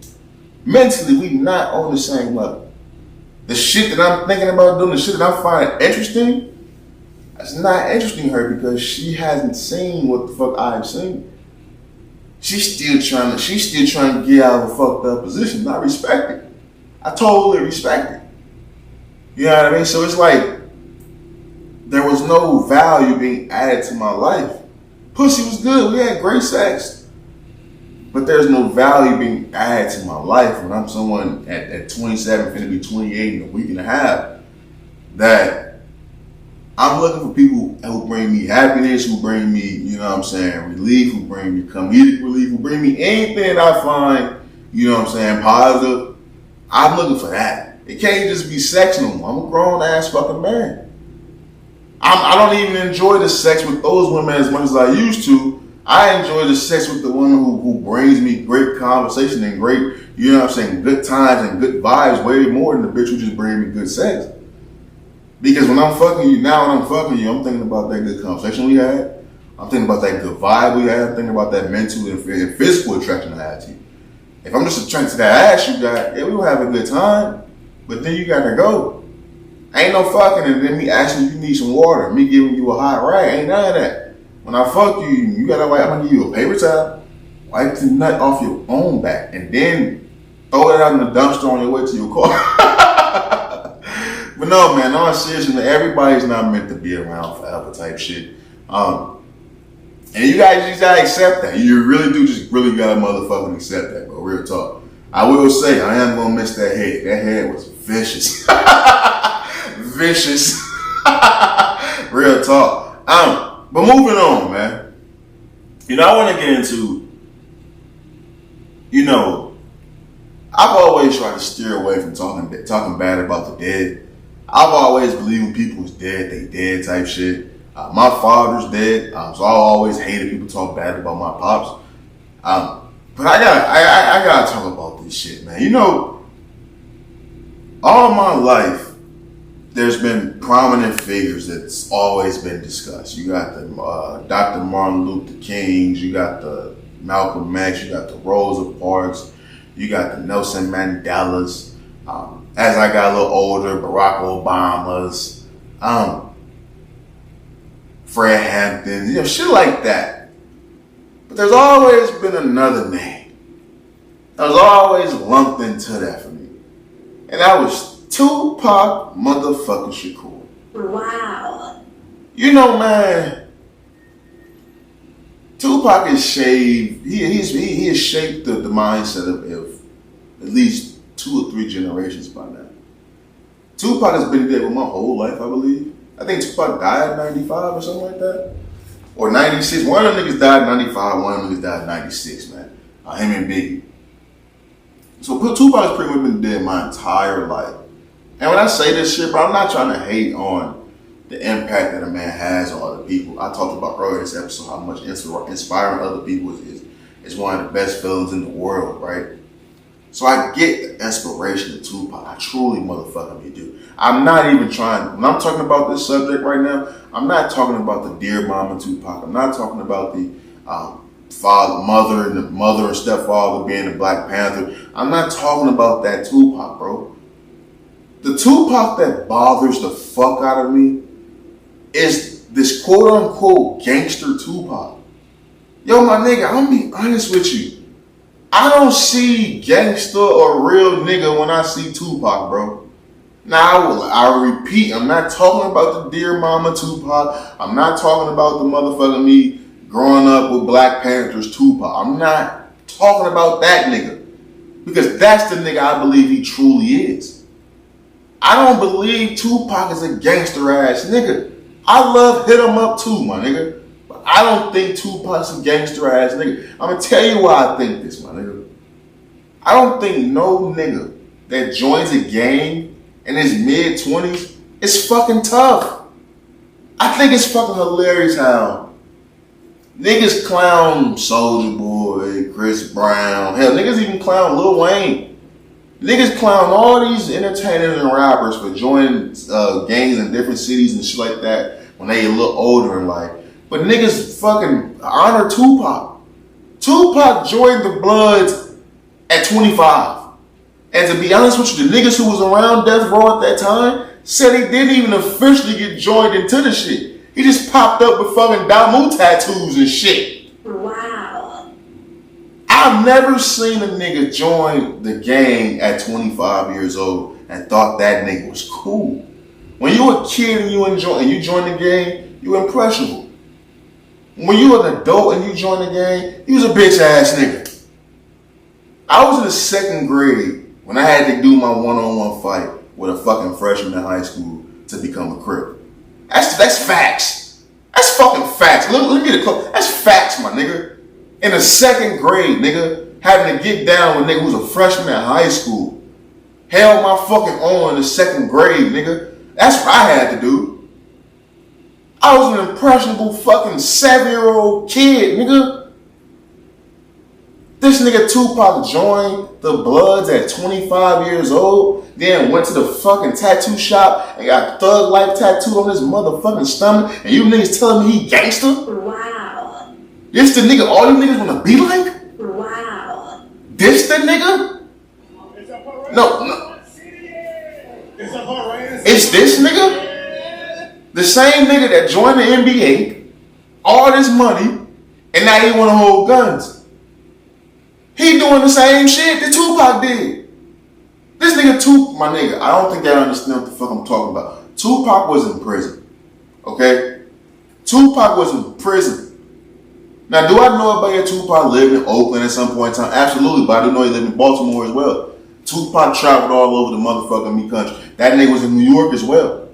Mentally, we not on the same level. The shit that I'm thinking about doing, the shit that I'm finding interesting, that's not interesting to her because she hasn't seen what the fuck I've seen. She's still trying to get out of a fucked up position. I respect it. I totally respect it. You know what I mean? So it's like there was no value being added to my life. Pussy was good. We had great sex. But there's no value being added to my life when I'm someone at 27, finna be 28 in a week and a half, that I'm looking for people who bring me happiness, who bring me, you know what I'm saying, relief, who bring me comedic relief, who bring me anything I find, you know what I'm saying, positive. I'm looking for that. It can't just be sex no more. I'm a grown ass fucking man. I don't even enjoy the sex with those women as much as I used to. I enjoy the sex with the woman who brings me great conversation and great, you know what I'm saying, good times and good vibes way more than the bitch who just bring me good sex. Because when I'm fucking you, I'm thinking about that good conversation we had. I'm thinking about that good vibe we had. I'm thinking about that mental and physical attraction I had to you. If I'm just attracted to that ass you got, yeah, we will have a good time, but then you gotta go. Ain't no fucking and then me asking you need some water, me giving you a hot rag, ain't none of that. When I fuck you, you gotta I'm gonna give you a paper towel, wipe the nut off your own back, and then throw it out in the dumpster on your way to your car. But no, man, all seriously, everybody's not meant to be around forever type shit. And you guys just gotta accept that. You really do just really gotta motherfucking accept that, bro. Real talk. I will say, I am gonna miss that head. That head was vicious. Vicious. Real talk. But moving on, man. You know, I want to get into, you know, I've always tried to steer away from talking bad about the dead. I've always believed when people was dead, they dead type shit. My father's dead, so I always hated people talk bad about my pops. But I gotta talk about this shit, man. You know, all my life, there's been prominent figures that's always been discussed. You got the Dr. Martin Luther Kings, you got the Malcolm X, you got the Rosa Parks, you got the Nelson Mandelas. As I got a little older, Barack Obamas, Fred Hampton, you know, shit like that. But there's always been another name that was always lumped into that for me. And that was Tupac motherfucking Shakur. Wow. You know, man, Tupac has shaped, he has shaped the mindset of at least 2 or 3 generations by now. Tupac has been there with my whole life, I believe. I think Tupac died in 95 or something like that. Or 96. One of them niggas died in 95, one of them niggas died in 96, man. Him and Biggie. So Tupac has pretty much been dead my entire life. And when I say this shit, bro, I'm not trying to hate on the impact that a man has on other people. I talked about earlier in this episode how much inspiring other people is one of the best feelings in the world, right? So I get the inspiration of Tupac. I truly motherfucking do. I'm not even trying, when I'm talking about this subject right now, I'm not talking about the dear mama Tupac. I'm not talking about the mother and stepfather being the Black Panther. I'm not talking about that Tupac, bro. The Tupac that bothers the fuck out of me is this quote unquote gangster Tupac. Yo, my nigga, I'm gonna be honest with you. I don't see gangster or real nigga when I see Tupac, bro. Now, I repeat, I'm not talking about the dear mama Tupac. I'm not talking about the motherfucking me growing up with Black Panthers Tupac. I'm not talking about that nigga. Because that's the nigga I believe he truly is. I don't believe Tupac is a gangster ass nigga. I I love Hit 'em Up too, my nigga. But I don't think Tupac's a gangster ass nigga. I'm gonna tell you why I think this, my nigga. I don't think no nigga that joins a gang in his mid-20s is fucking tough. I think it's fucking hilarious how niggas clown Soulja Boy, Chris Brown, hell, niggas even clown Lil Wayne. Niggas clown all these entertainers and rappers for joining gangs in different cities and shit like that when they a little older in life. But niggas fucking honor Tupac. Tupac joined the Bloods at 25. And to be honest with you, the niggas who was around Death Row at that time said he didn't even officially get joined into the shit. He just popped up with fucking Damu tattoos and shit. Wow. I've never seen a nigga join the gang at 25 years old and thought that nigga was cool. When you a kid and you join the gang, you impressionable. When you an adult and you join the gang, you was a bitch ass nigga. I was in the second grade when I had to do my one-on-one fight with a fucking freshman in high school to become a Crip. That's facts. That's fucking facts. Let me get a close. That's facts, my nigga. In the second grade, nigga, having to get down with a nigga who's a freshman in high school. Held my fucking own in the second grade, nigga. That's what I had to do. I was an impressionable fucking 7-year-old kid, nigga. This nigga Tupac joined the Bloods at 25 years old, then went to the fucking tattoo shop and got Thug Life tattooed on his motherfucking stomach, and you niggas telling me he gangster? Wow. This the nigga all you niggas wanna be like? Wow. This the nigga? No. It's this nigga? The same nigga that joined the NBA, all this money, and now he wanna hold guns. He doing the same shit that Tupac did. This nigga my nigga, I don't think y'all understand what the fuck I'm talking about. Tupac was in prison, okay? Tupac was in prison. Now, do I know about Tupac lived in Oakland at some point in time? Absolutely, but I do know he lived in Baltimore as well. Tupac traveled all over the motherfucking me country. That nigga was in New York as well.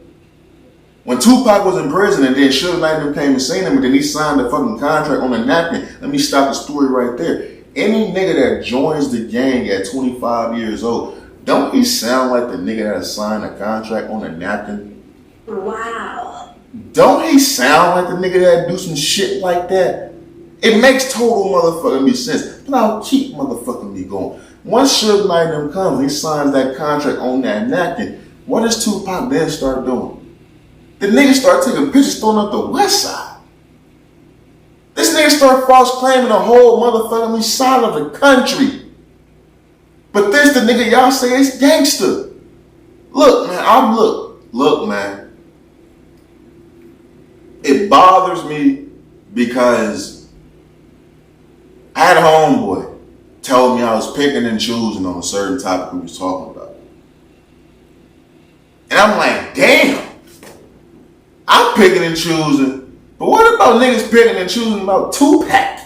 When Tupac was in prison and then Suge Knight came and seen him and then he signed a fucking contract on a napkin, let me stop the story right there. Any nigga that joins the gang at 25 years old, don't he sound like the nigga that signed a contract on a napkin? Wow. Don't he sound like the nigga that do some shit like that? It makes total motherfucking me sense. But I'll keep motherfucking me going. Once Suge Knight comes, he signs that contract on that napkin. What does Tupac then start doing? The nigga start taking pictures throwing up the west side. This nigga start false claiming the whole motherfucking side of the country. But this the nigga y'all say is gangster. Look, man, look, man. It bothers me because I had a homeboy tell me I was picking and choosing on a certain topic we was talking about. And I'm like, damn, I'm picking and choosing. But what about niggas picking and choosing about Tupac?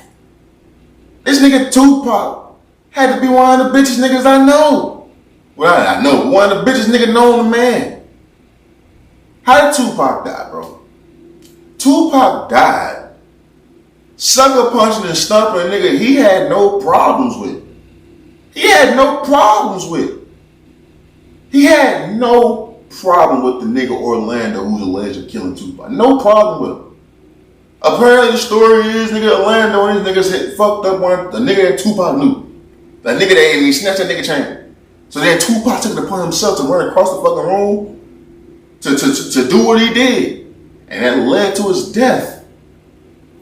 This nigga Tupac had to be one of the bitches niggas I know. Well, I know, one of the bitches nigga known the man. How did Tupac die, bro? Tupac died sucker punching and stumping a nigga he had no problems with. He had no problems with the nigga Orlando who's alleged of killing Tupac. No problem with him. Apparently the story is nigga Orlando and his niggas had fucked up the nigga that Tupac knew. That nigga that he snatched that nigga chain. So then Tupac took it upon himself to run across the fucking room to do what he did. And that led to his death.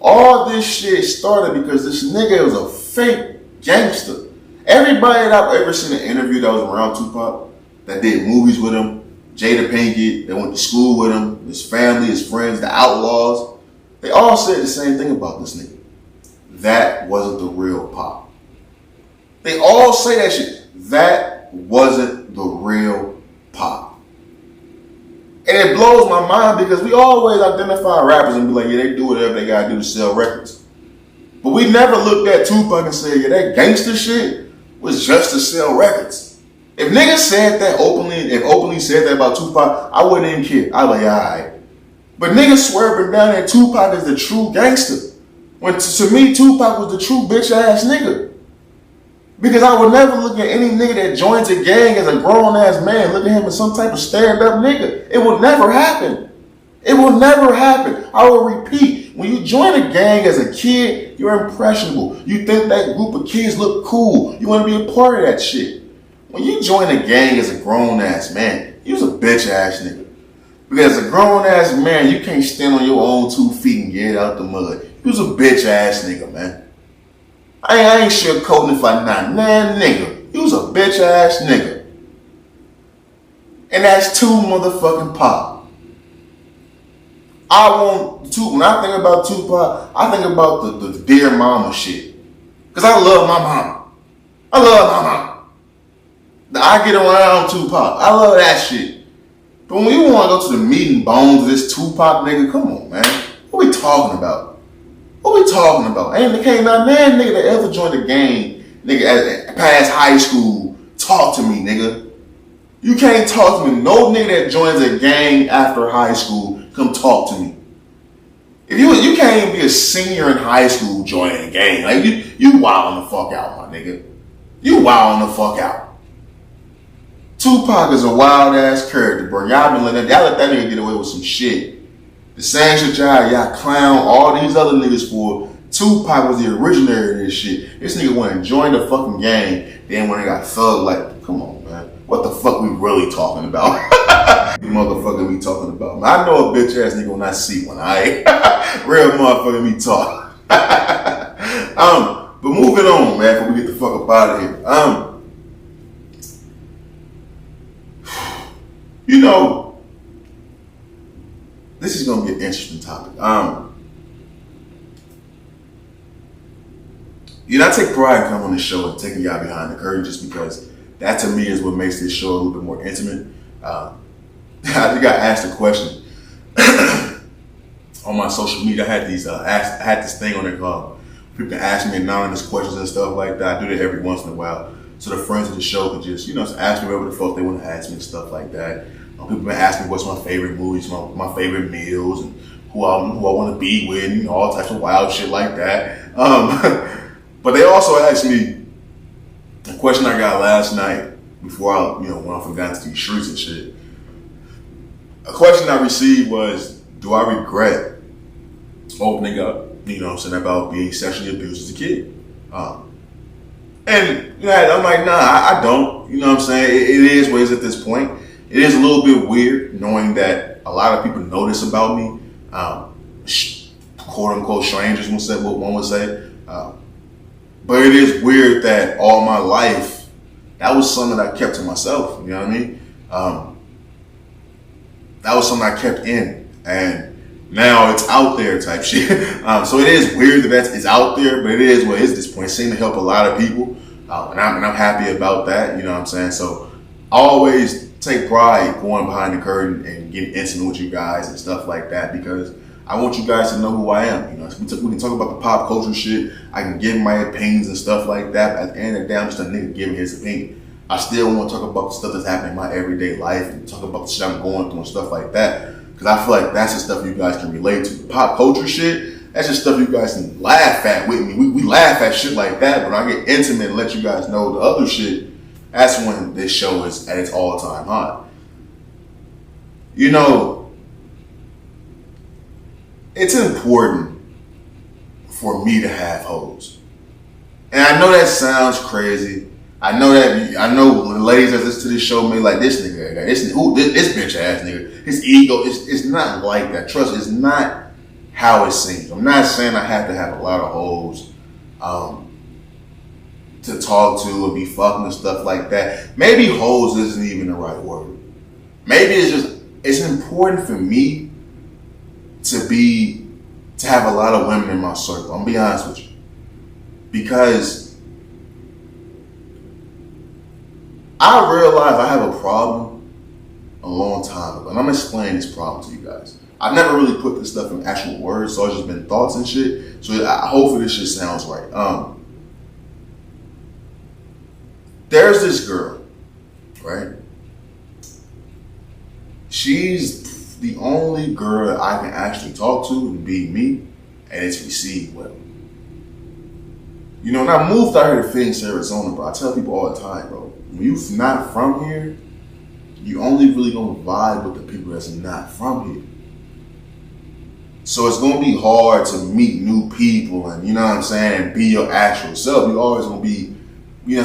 All this shit started because this nigga was a fake gangster. Everybody that I've ever seen an interview that was around Tupac, that did movies with him, Jada Pinkett, that went to school with him, his family, his friends, the Outlaws, they all said the same thing about this nigga. That wasn't the real Pop. They all say that shit. That wasn't the real Pop. And it blows my mind because we always identify rappers and be like, yeah, they do whatever they gotta do to sell records. But we never looked at Tupac and said, yeah, that gangster shit was just to sell records. If niggas said that openly, if openly said that about Tupac, I wouldn't even care. I'd be like, yeah, all right. But niggas swerving down that Tupac is the true gangster. When to me, Tupac was the true bitch ass nigga. Because I would never look at any nigga that joins a gang as a grown ass man, look at him as some type of stand up nigga. It will never happen. It will never happen. I will repeat, when you join a gang as a kid, you're impressionable. You think that group of kids look cool. You want to be a part of that shit. When you join a gang as a grown ass man, you's a bitch ass nigga. Because as a grown ass man, you can't stand on your own 2 feet and get out the mud. You's a bitch ass nigga, man. I ain't sugarcoating it for not man nigga. You's a bitch ass nigga. And that's too motherfucking pop. When I think about Tupac, I think about the dear mama shit. Cause I love my mama. I love my mama. I get around Tupac. I love that shit. But when you want to go to the meat and bones of this Tupac nigga, come on, man. What we talking about? What we talking about? Ain't not man nigga that ever joined a gang, nigga, past high school, talk to me, nigga. You can't talk to me. No nigga that joins a gang after high school, come talk to me. If you can't even be a senior in high school joining a gang, like you wilding the fuck out, my nigga. You wilding the fuck out. Tupac is a wild ass character, bro. Y'all let that nigga get away with some shit. The same shit y'all clown all these other niggas for. Tupac was the originator of this shit. This nigga went and joined the fucking gang. Then when they got thugged, like, come on, man. What the fuck we really talking about? You motherfucker me talking about. Man, I know a bitch ass nigga when I see one, alright? Real motherfucker me talk. But moving on, man, before we get the fuck up out of here. You know, this is gonna be an interesting topic. I take pride in coming on the show and taking y'all behind the curtain just because that to me is what makes this show a little bit more intimate. I just got asked a question on my social media. I had this thing on there called people can ask me anonymous questions and stuff like that. I do that every once in a while. So the friends of the show can just, ask me whatever the fuck they want to ask me and stuff like that. People been asking me what's my favorite movies, my favorite meals, and who I want to be with, and all types of wild shit like that. But they also asked me a question I got last night before I, went off and got into these streets and shit. A question I received was, do I regret opening up, about being sexually abused as a kid? And I'm like, nah, I don't. You know what I'm saying? It is what it is at this point. It is a little bit weird knowing that a lot of people know this about me. Quote unquote strangers one would say. But it is weird that all my life, that was something that I kept to myself. You know what I mean? That was something I kept in. And now it's out there type shit. So it is weird that it's out there, but it is what it is at this point. It seems to help a lot of people. And I'm happy about that. You know what I'm saying? So I always take pride going behind the curtain and getting intimate with you guys and stuff like that because I want you guys to know who I am. We can talk about the pop culture shit. I can give my opinions and stuff like that. But at the end of the day, I'm just a nigga giving his opinion. I still want to talk about the stuff that's happening in my everyday life and talk about the shit I'm going through and stuff like that. Because I feel like that's the stuff you guys can relate to. The pop culture shit, that's just stuff you guys can laugh at with me. We laugh at shit like that, but when I get intimate and let you guys know the other shit, that's when this show is at its all-time high. It's important for me to have hoes. And I know that sounds crazy. I know the ladies that listen to this show may like this nigga, this bitch ass nigga. His ego, it's not like that. Trust, it's not how it seems. I'm not saying I have to have a lot of hoes to talk to or be fucking and stuff like that. Maybe hoes isn't even the right word. Maybe it's important for me to have a lot of women in my circle. I'm gonna be honest with you. Because I realized I have a problem a long time ago. And I'm gonna explain this problem to you guys. I've never really put this stuff in actual words, so it's just been thoughts and shit. So hopefully this shit sounds right. There's this girl, right? She's the only girl that I can actually talk to and be me, and it's received well. You know, and I moved out here to Phoenix, Arizona, bro. I tell people all the time, bro, when you're not from here, you only really gonna vibe with the people that's not from here. So it's gonna be hard to meet new people and, you know what I'm saying, and be your actual self. You're always gonna be, you're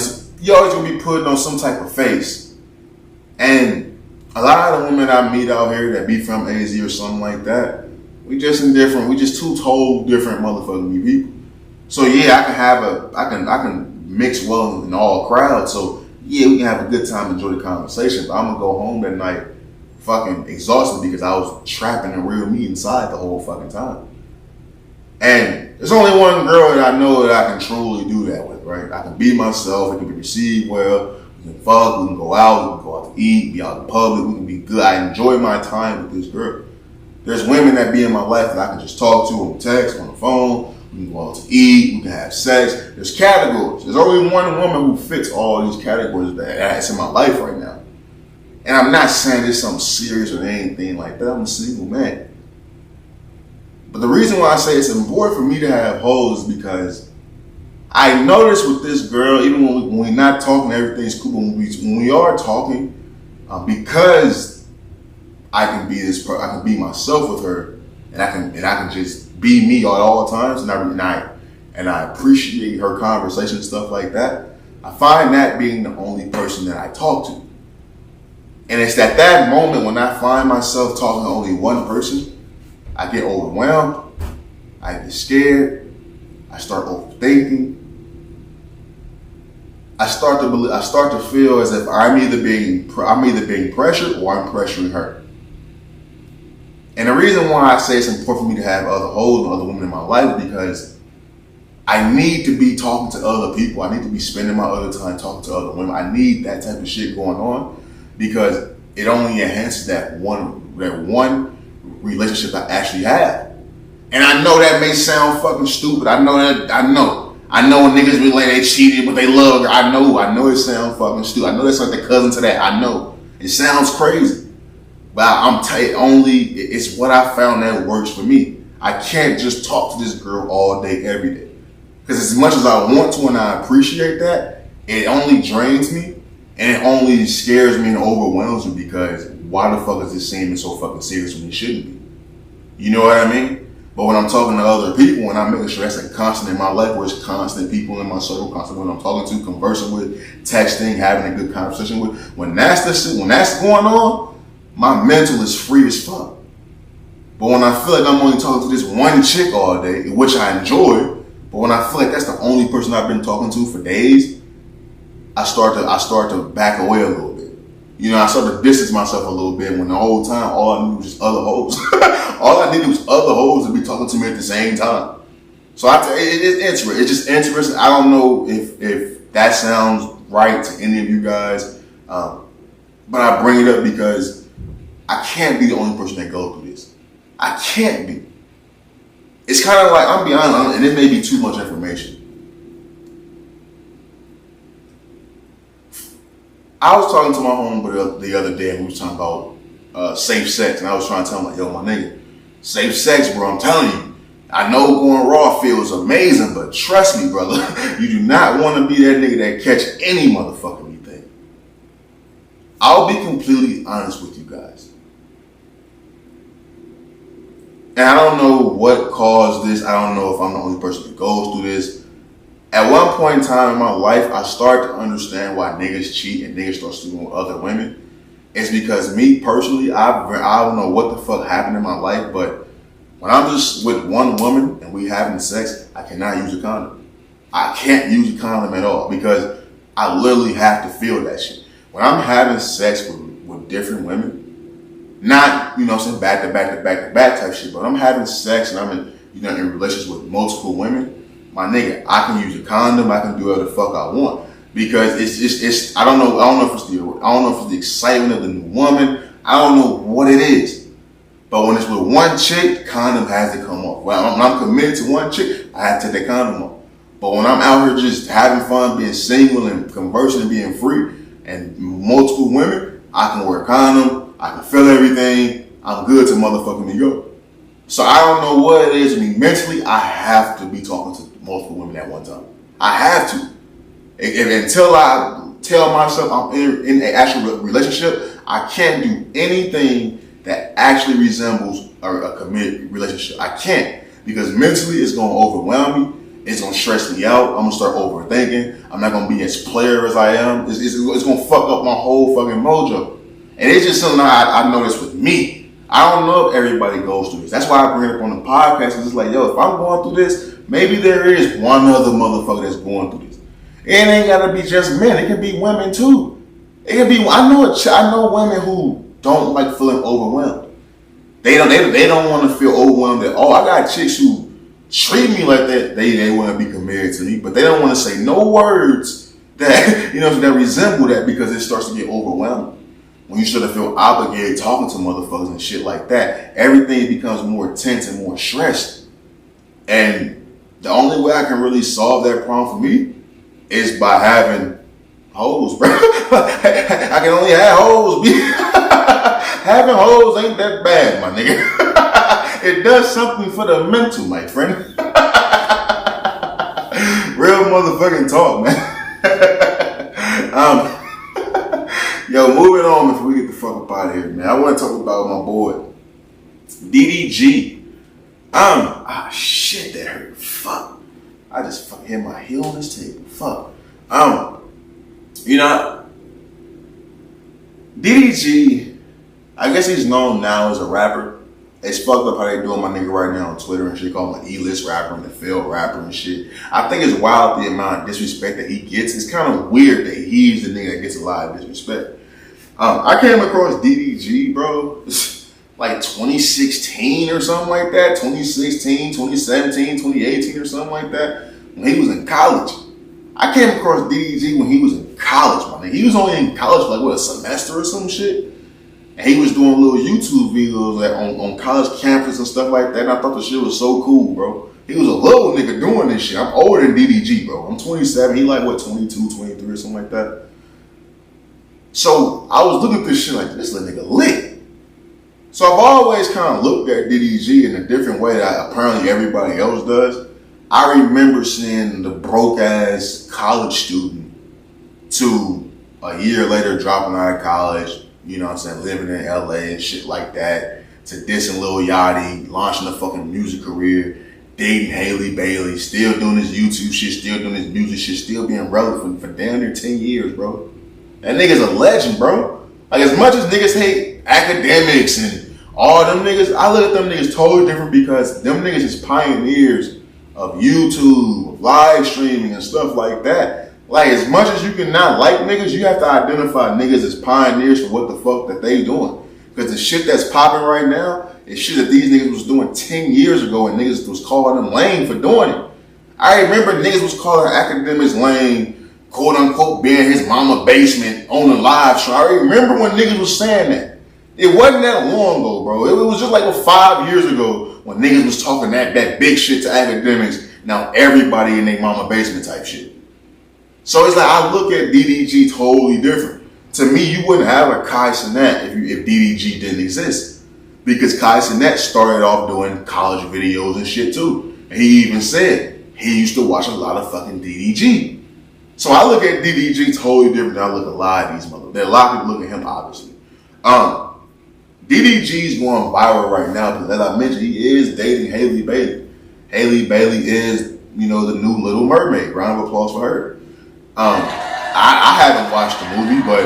always gonna be putting on some type of face. And a lot of the women I meet out here that be from AZ or something like that, we just two total different motherfucking people. So yeah, I can mix well in all crowds. So yeah, we can have a good time, enjoy the conversation, but I'm gonna go home that night fucking exhausted because I was trapping the real me inside the whole fucking time. And there's only one girl that I know that I can truly do that with, right? I can be myself, it can be received well, we can fuck, we can go out to eat, be out in public, we can be good. I enjoy my time with this girl. There's women that be in my life that I can just talk to on text, on the phone, we can go out to eat, we can have sex. There's categories. There's only one woman who fits all these categories that's in my life right now. And I'm not saying it's something serious or anything like that. I'm a single man. But the reason why I say it's important for me to have hoes is because I noticed with this girl, even when we're not talking, everything's cool. When we are talking, because I can be myself with her, and I can just be me at all times, and I appreciate her conversation and stuff like that. I find that being the only person that I talk to. And it's at that moment when I find myself talking to only one person, I get overwhelmed, I get scared, I start overthinking. I start to feel as if I'm either being pressured or I'm pressuring her. And the reason why I say it's important for me to have other hoes and other women in my life is because I need to be talking to other people. I need to be spending my other time talking to other women. I need that type of shit going on because it only enhances that one relationship I actually have. And I know that may sound fucking stupid. I know when niggas be like they cheated but they love her. I know it sounds fucking stupid. I know that's like the cousin to that. I know. It sounds crazy. But it's what I found that works for me. I can't just talk to this girl all day, every day. Because as much as I want to and I appreciate that, it only drains me and it only scares me and overwhelms me because why the fuck is this seeming so fucking serious when it shouldn't be? You know what I mean? But when I'm talking to other people and I'm making sure that's a constant in my life, where it's constant people in my circle, constant when I'm talking to, conversing with, texting, having a good conversation with, when that's going on, my mental is free as fuck. But when I feel like I'm only talking to this one chick all day, which I enjoy, but when I feel like that's the only person I've been talking to for days, I start to back away a little bit. You know, I start to distance myself a little bit when the whole time all I knew was just other hoes. All I needed was other hoes to be talking to me at the same time. So it's just interesting. I don't know if that sounds right to any of you guys, but I bring it up because I can't be the only person that goes through this. I can't be. It's kind of like, I'm being honest, and it may be too much information. I was talking to my homeboy the other day, and we were talking about safe sex, and I was trying to tell him, like, yo, my nigga, safe sex, bro, I'm telling you, I know going raw feels amazing, but trust me, brother, you do not want to be that nigga that catch any motherfucking thing. I'll be completely honest with you guys. And I don't know what caused this. I don't know if I'm the only person that goes through this. At one point in time in my life, I started to understand why niggas cheat and niggas start sleeping with other women. It's because me personally, I don't know what the fuck happened in my life, but when I'm just with one woman and we having sex, I cannot use a condom. I can't use a condom at all because I literally have to feel that shit. When I'm having sex with different women, not, you know what I'm saying, back to back type shit, but I'm having sex and I'm in relationships with multiple women, my nigga, I can use a condom, I can do whatever the fuck I want. Because it's I don't know if it's the excitement of the new woman, I don't know what it is. But when it's with one chick, condom has to come off. When I'm committed to one chick, I have to take that condom off. But when I'm out here just having fun, being single and conversing and being free, and multiple women, I can wear a condom, I can feel everything, I'm good to motherfucking New York. So I don't know what it is in me mentally. I have to be talking to multiple women at one time. I have to. Until I tell myself I'm in an actual relationship, I can't do anything that actually resembles a committed relationship. I can't, because mentally it's going to overwhelm me. It's going to stress me out. I'm going to start overthinking. I'm not going to be as player as I am. It's going to fuck up my whole fucking mojo. And it's just something I noticed with me. I don't know if everybody goes through this. That's why I bring it up on the podcast. It's like, yo, if I'm going through this, maybe there is one other motherfucker that's going through this. It ain't got to be just men. It can be women too. It can be. I know women who don't like feeling overwhelmed. They don't want to feel overwhelmed at all. I got chicks who treat me like that. They want to be committed to me, but they don't want to say no words that that resemble that, because it starts to get overwhelming. When you start to feel obligated talking to motherfuckers and shit like that, everything becomes more tense and more stressed. And the only way I can really solve that problem for me is by having hoes, bro. I can only have hoes. Having hoes ain't that bad, my nigga. It does something for the mental, my friend. Real motherfucking talk, man. Yo, moving on before we get the fuck up out of here, man. I want to talk about my boy, DDG. Shit, that hurt. Fuck. I just fucking hit my heel on this table. Fuck. DDG, I guess he's known now as a rapper. It's fucked up how they doing my nigga right now on Twitter and shit. Call him an E-list rapper and a failed rapper and shit. I think it's wild the amount of disrespect that he gets. It's kind of weird that he's the nigga that gets a lot of disrespect. I came across DDG, bro, like 2016 or something like that. 2016, 2017, 2018 or something like that. When he was in college. I came across DDG when he was in college, my nigga. He was only in college for like, a semester or some shit? And he was doing little YouTube videos on college campus and stuff like that. And I thought the shit was so cool, bro. He was a little nigga doing this shit. I'm older than DDG, bro. I'm 27. He like, 22, 23 or something like that. So I was looking at this shit like, this little nigga lit. So I've always kind of looked at DDG in a different way that apparently everybody else does. I remember seeing the broke-ass college student to a year later dropping out of college, you know what I'm saying, living in LA and shit like that, to dissing Lil Yachty, launching a fucking music career, dating Haley Bailey, still doing his YouTube shit, still doing his music shit, still being relevant for damn near 10 years, bro. That nigga's a legend, bro. Like, as much as niggas hate academics and all them niggas, I look at them niggas totally different, because them niggas is pioneers of YouTube, of live streaming and stuff like that. Like, as much as you can not like niggas, you have to identify niggas as pioneers for what the fuck that they doing. Because the shit that's popping right now is shit that these niggas was doing 10 years ago, and niggas was calling them lame for doing it. I remember niggas was calling academics lame, quote unquote, being in his mama basement on the live show. I remember when niggas was saying that. It wasn't that long ago, bro. It was just like 5 years ago when niggas was talking that big shit to academics. Now everybody in their mama basement type shit. So it's like, I look at DDG totally different. To me, you wouldn't have a Kai Cenat if DDG didn't exist. Because Kai Cenat started off doing college videos and shit too. And he even said he used to watch a lot of fucking DDG. So I look at DDG totally different than I look at a lot of these motherfuckers. There are a lot of people look at him, obviously. DDG's going viral right now because, as I mentioned, he is dating Haley Bailey. Haley Bailey is, the new Little Mermaid. Round of applause for her. I haven't watched the movie, but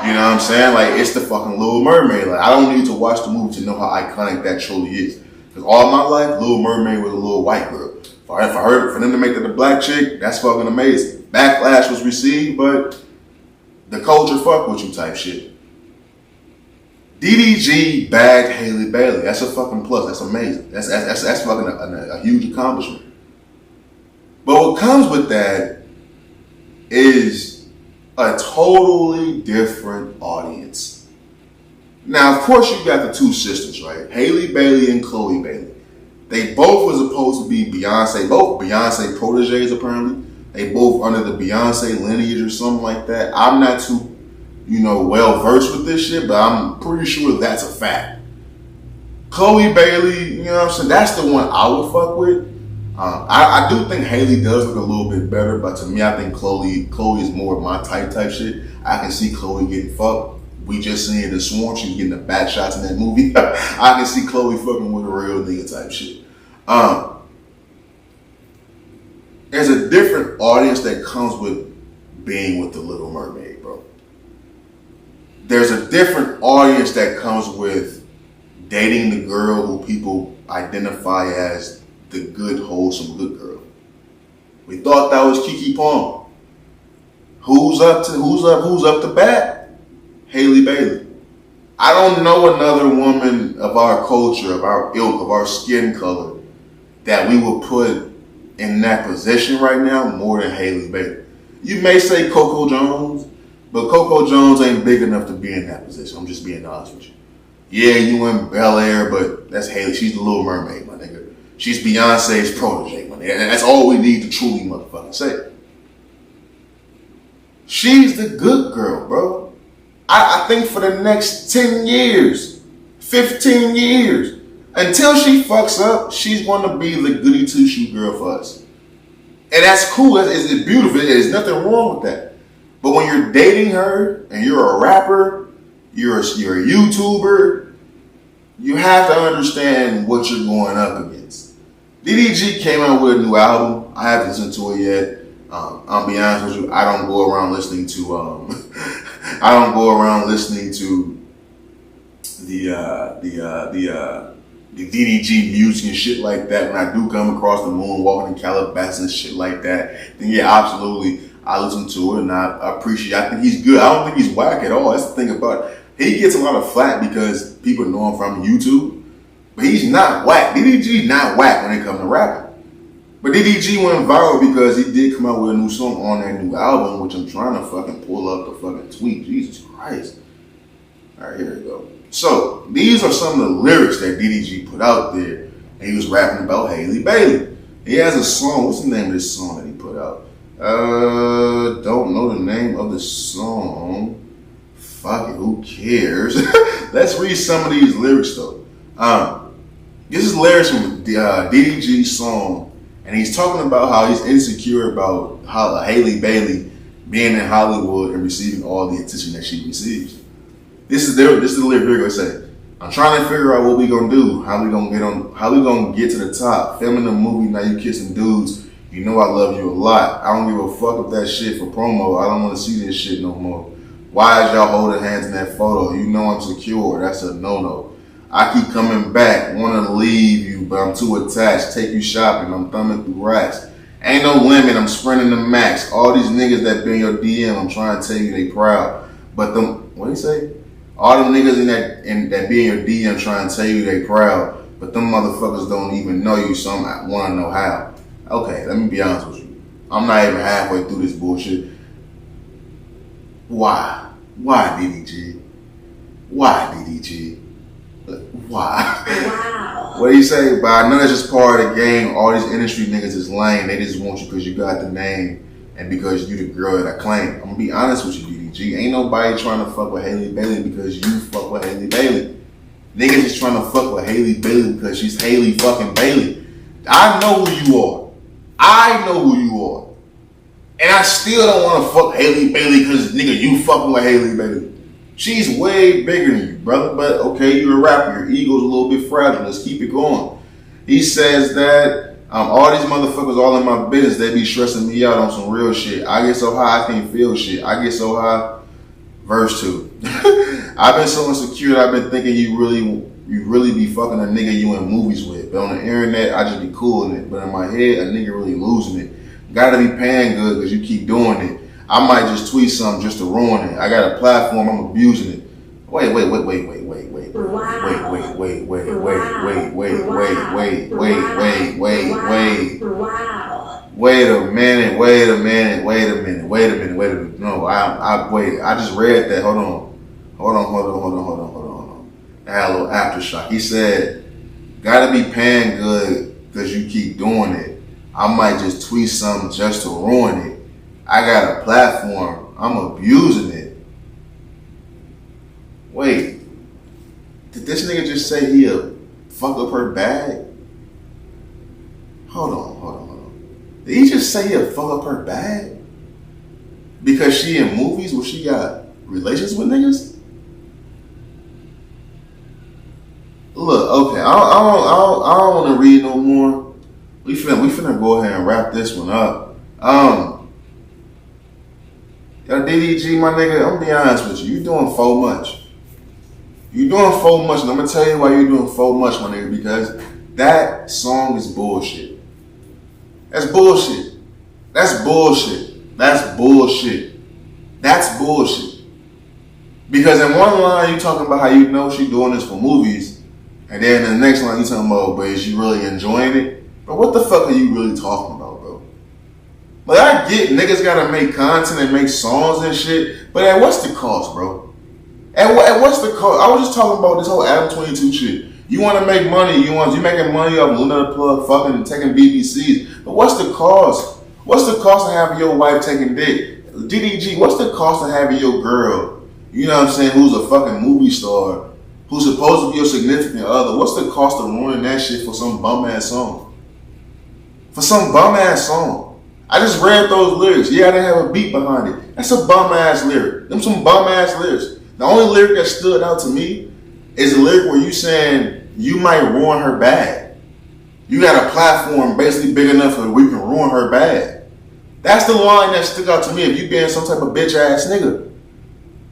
you know what I'm saying? Like, it's the fucking Little Mermaid. Like, I don't need to watch the movie to know how iconic that truly is. Because all my life, Little Mermaid was a little white girl. For them to make it a black chick, that's fucking amazing. Backlash was received, but the culture fuck with you type shit. DDG bagged Haley Bailey. That's a fucking plus. That's amazing. That's fucking a huge accomplishment. But what comes with that is a totally different audience. Now, of course, you got the two sisters, right? Haley Bailey and Chloe Bailey. They both were supposed to be both Beyonce proteges, apparently. They both under the Beyonce lineage or something like that. I'm not too, well versed with this shit, but I'm pretty sure that's a fact. Chloe Bailey, you know what I'm saying? That's the one I would fuck with. I do think Haley does look a little bit better, but to me, I think Chloe is more of my type shit. I can see Chloe getting fucked. We just seen it in Swarm. She was getting the back shots in that movie. I can see Chloe fucking with a real nigga type shit. There's a different audience that comes with being with the Little Mermaid, bro. There's a different audience that comes with dating the girl who people identify as the good, wholesome, good girl. We thought that was Keke Palmer. Who's up to bat? Haley Bailey. I don't know another woman of our culture, of our ilk, of our skin color that we would put in that position right now more than Haley Bailey. You may say Coco Jones, but Coco Jones ain't big enough to be in that position. I'm just being honest with you. Yeah, you in Bel Air, but that's Haley. She's the Little Mermaid, my nigga. She's Beyonce's protege, my nigga. And that's all we need to truly motherfucking say. She's the good girl, bro. I think for the next 10 years, 15 years, until she fucks up, she's going to be the goody two-shoe girl for us. And that's cool. It's beautiful. There's nothing wrong with that. But when you're dating her and you're a rapper, you're a YouTuber, you have to understand what you're going up against. DDG came out with a new album. I haven't listened to it yet. I'll be honest with you. I don't go around listening to the DDG music and shit like that. When I do come across the moon walking in Calabasas and shit like that, then yeah, absolutely, I listen to it and I appreciate it. I think he's good. I don't think he's whack at all. That's the thing about it. He gets a lot of flack because people know him from YouTube, but he's not whack. DDG's not whack when it comes to rapping. But DDG went viral because he did come out with a new song on that new album, which I'm trying to fucking pull up the fucking tweet. Jesus Christ. All right, here we go. So, these are some of the lyrics that DDG put out there. And he was rapping about Haley Bailey. He has a song. What's the name of this song that he put out? Don't know the name of the song. Fuck it, who cares? Let's read some of these lyrics though. This is lyrics from DDG's song. And he's talking about how he's insecure about how Haley Bailey being in Hollywood and receiving all the attention that she receives. This is the lyric here gonna say, I'm trying to figure out what we gonna do, how we gonna get to the top. Filming a movie, now you kissing dudes. You know I love you a lot. I don't give a fuck if that shit for promo. I don't wanna see this shit no more. Why is y'all holding hands in that photo? You know I'm secure, that's a no-no. I keep coming back, wanna leave you, but I'm too attached. Take you shopping, I'm thumbing through racks. Ain't no limit, I'm sprinting the max. All these niggas that be in your DM, I'm trying to tell you they proud. But them, what do you say? All them niggas that be in your DM trying to tell you they proud. But them motherfuckers don't even know you, so I wanna know how. Okay, let me be honest with you. I'm not even halfway through this bullshit. Why? Why, DDG? Why, DDG? Why? Wow. What do you say? But I know that's just part of the game. All these industry niggas is lame. They just want you because you got the name and because you the girl that I claim. I'm gonna be honest with you, DDG. Ain't nobody trying to fuck with Haley Bailey because you fuck with Haley Bailey. Niggas is trying to fuck with Haley Bailey because she's Haley fucking Bailey. I know who you are. I know who you are. And I still don't want to fuck Haley Bailey because nigga, you fucking with Haley Bailey. She's way bigger than you, brother, but okay, you're a rapper. Your ego's a little bit fragile. Let's keep it going. He says that all these motherfuckers all in my business. They be stressing me out on some real shit. I get so high I can't feel shit. I get so high. Verse 2. I've been so insecure that I've been thinking you really be fucking a nigga you in movies with. But on the internet, I just be cool in it. But in my head, a nigga really losing it. Gotta be paying good because you keep doing it. I might just tweet something just to ruin it. I got a platform, I'm abusing it. Wait. Wow. Wait a minute. No, I just read that. Hold on. I had a little aftershock. He said, gotta be paying good because you keep doing it. I might just tweet something just to ruin it. I got a platform. I'm abusing it. Wait, did this nigga just say fuck up her bag? Hold on. Did he just say he'll fuck up her bag? Because she in movies where she got relations with niggas? Look, okay, I don't want to read no more. We finna go ahead and wrap this one up. Yo, DDG, my nigga, I'm gonna be honest with you. You doing so much. You doing so much, and I'm gonna tell you why you're doing so much, my nigga, because that song is bullshit. That's bullshit. That's bullshit. That's bullshit. That's bullshit. Because in one line, you talking about how you know she doing this for movies, and then in the next line, you talking about, but is she really enjoying it? But what the fuck are you really talking about, bro? Like, I get niggas gotta make content and make songs and shit, but at what's the cost, bro? At what's the cost? I was just talking about this whole Adam 22 shit. You want to make money, you making money off Lena The Plug fucking and taking BBCs, but what's the cost? What's the cost of having your wife taking dick? DDG, what's the cost of having your girl, you know what I'm saying, who's a fucking movie star, who's supposed to be your significant other? What's the cost of ruining that shit for some bum ass song? For some bum ass song. I just read those lyrics. Yeah, they have a beat behind it. That's a bum ass lyric. Them some bum ass lyrics. The only lyric that stood out to me is a lyric where you saying you might ruin her bag. You got a platform basically big enough that we can ruin her bag. That's the line that stuck out to me. If you being some type of bitch ass nigga,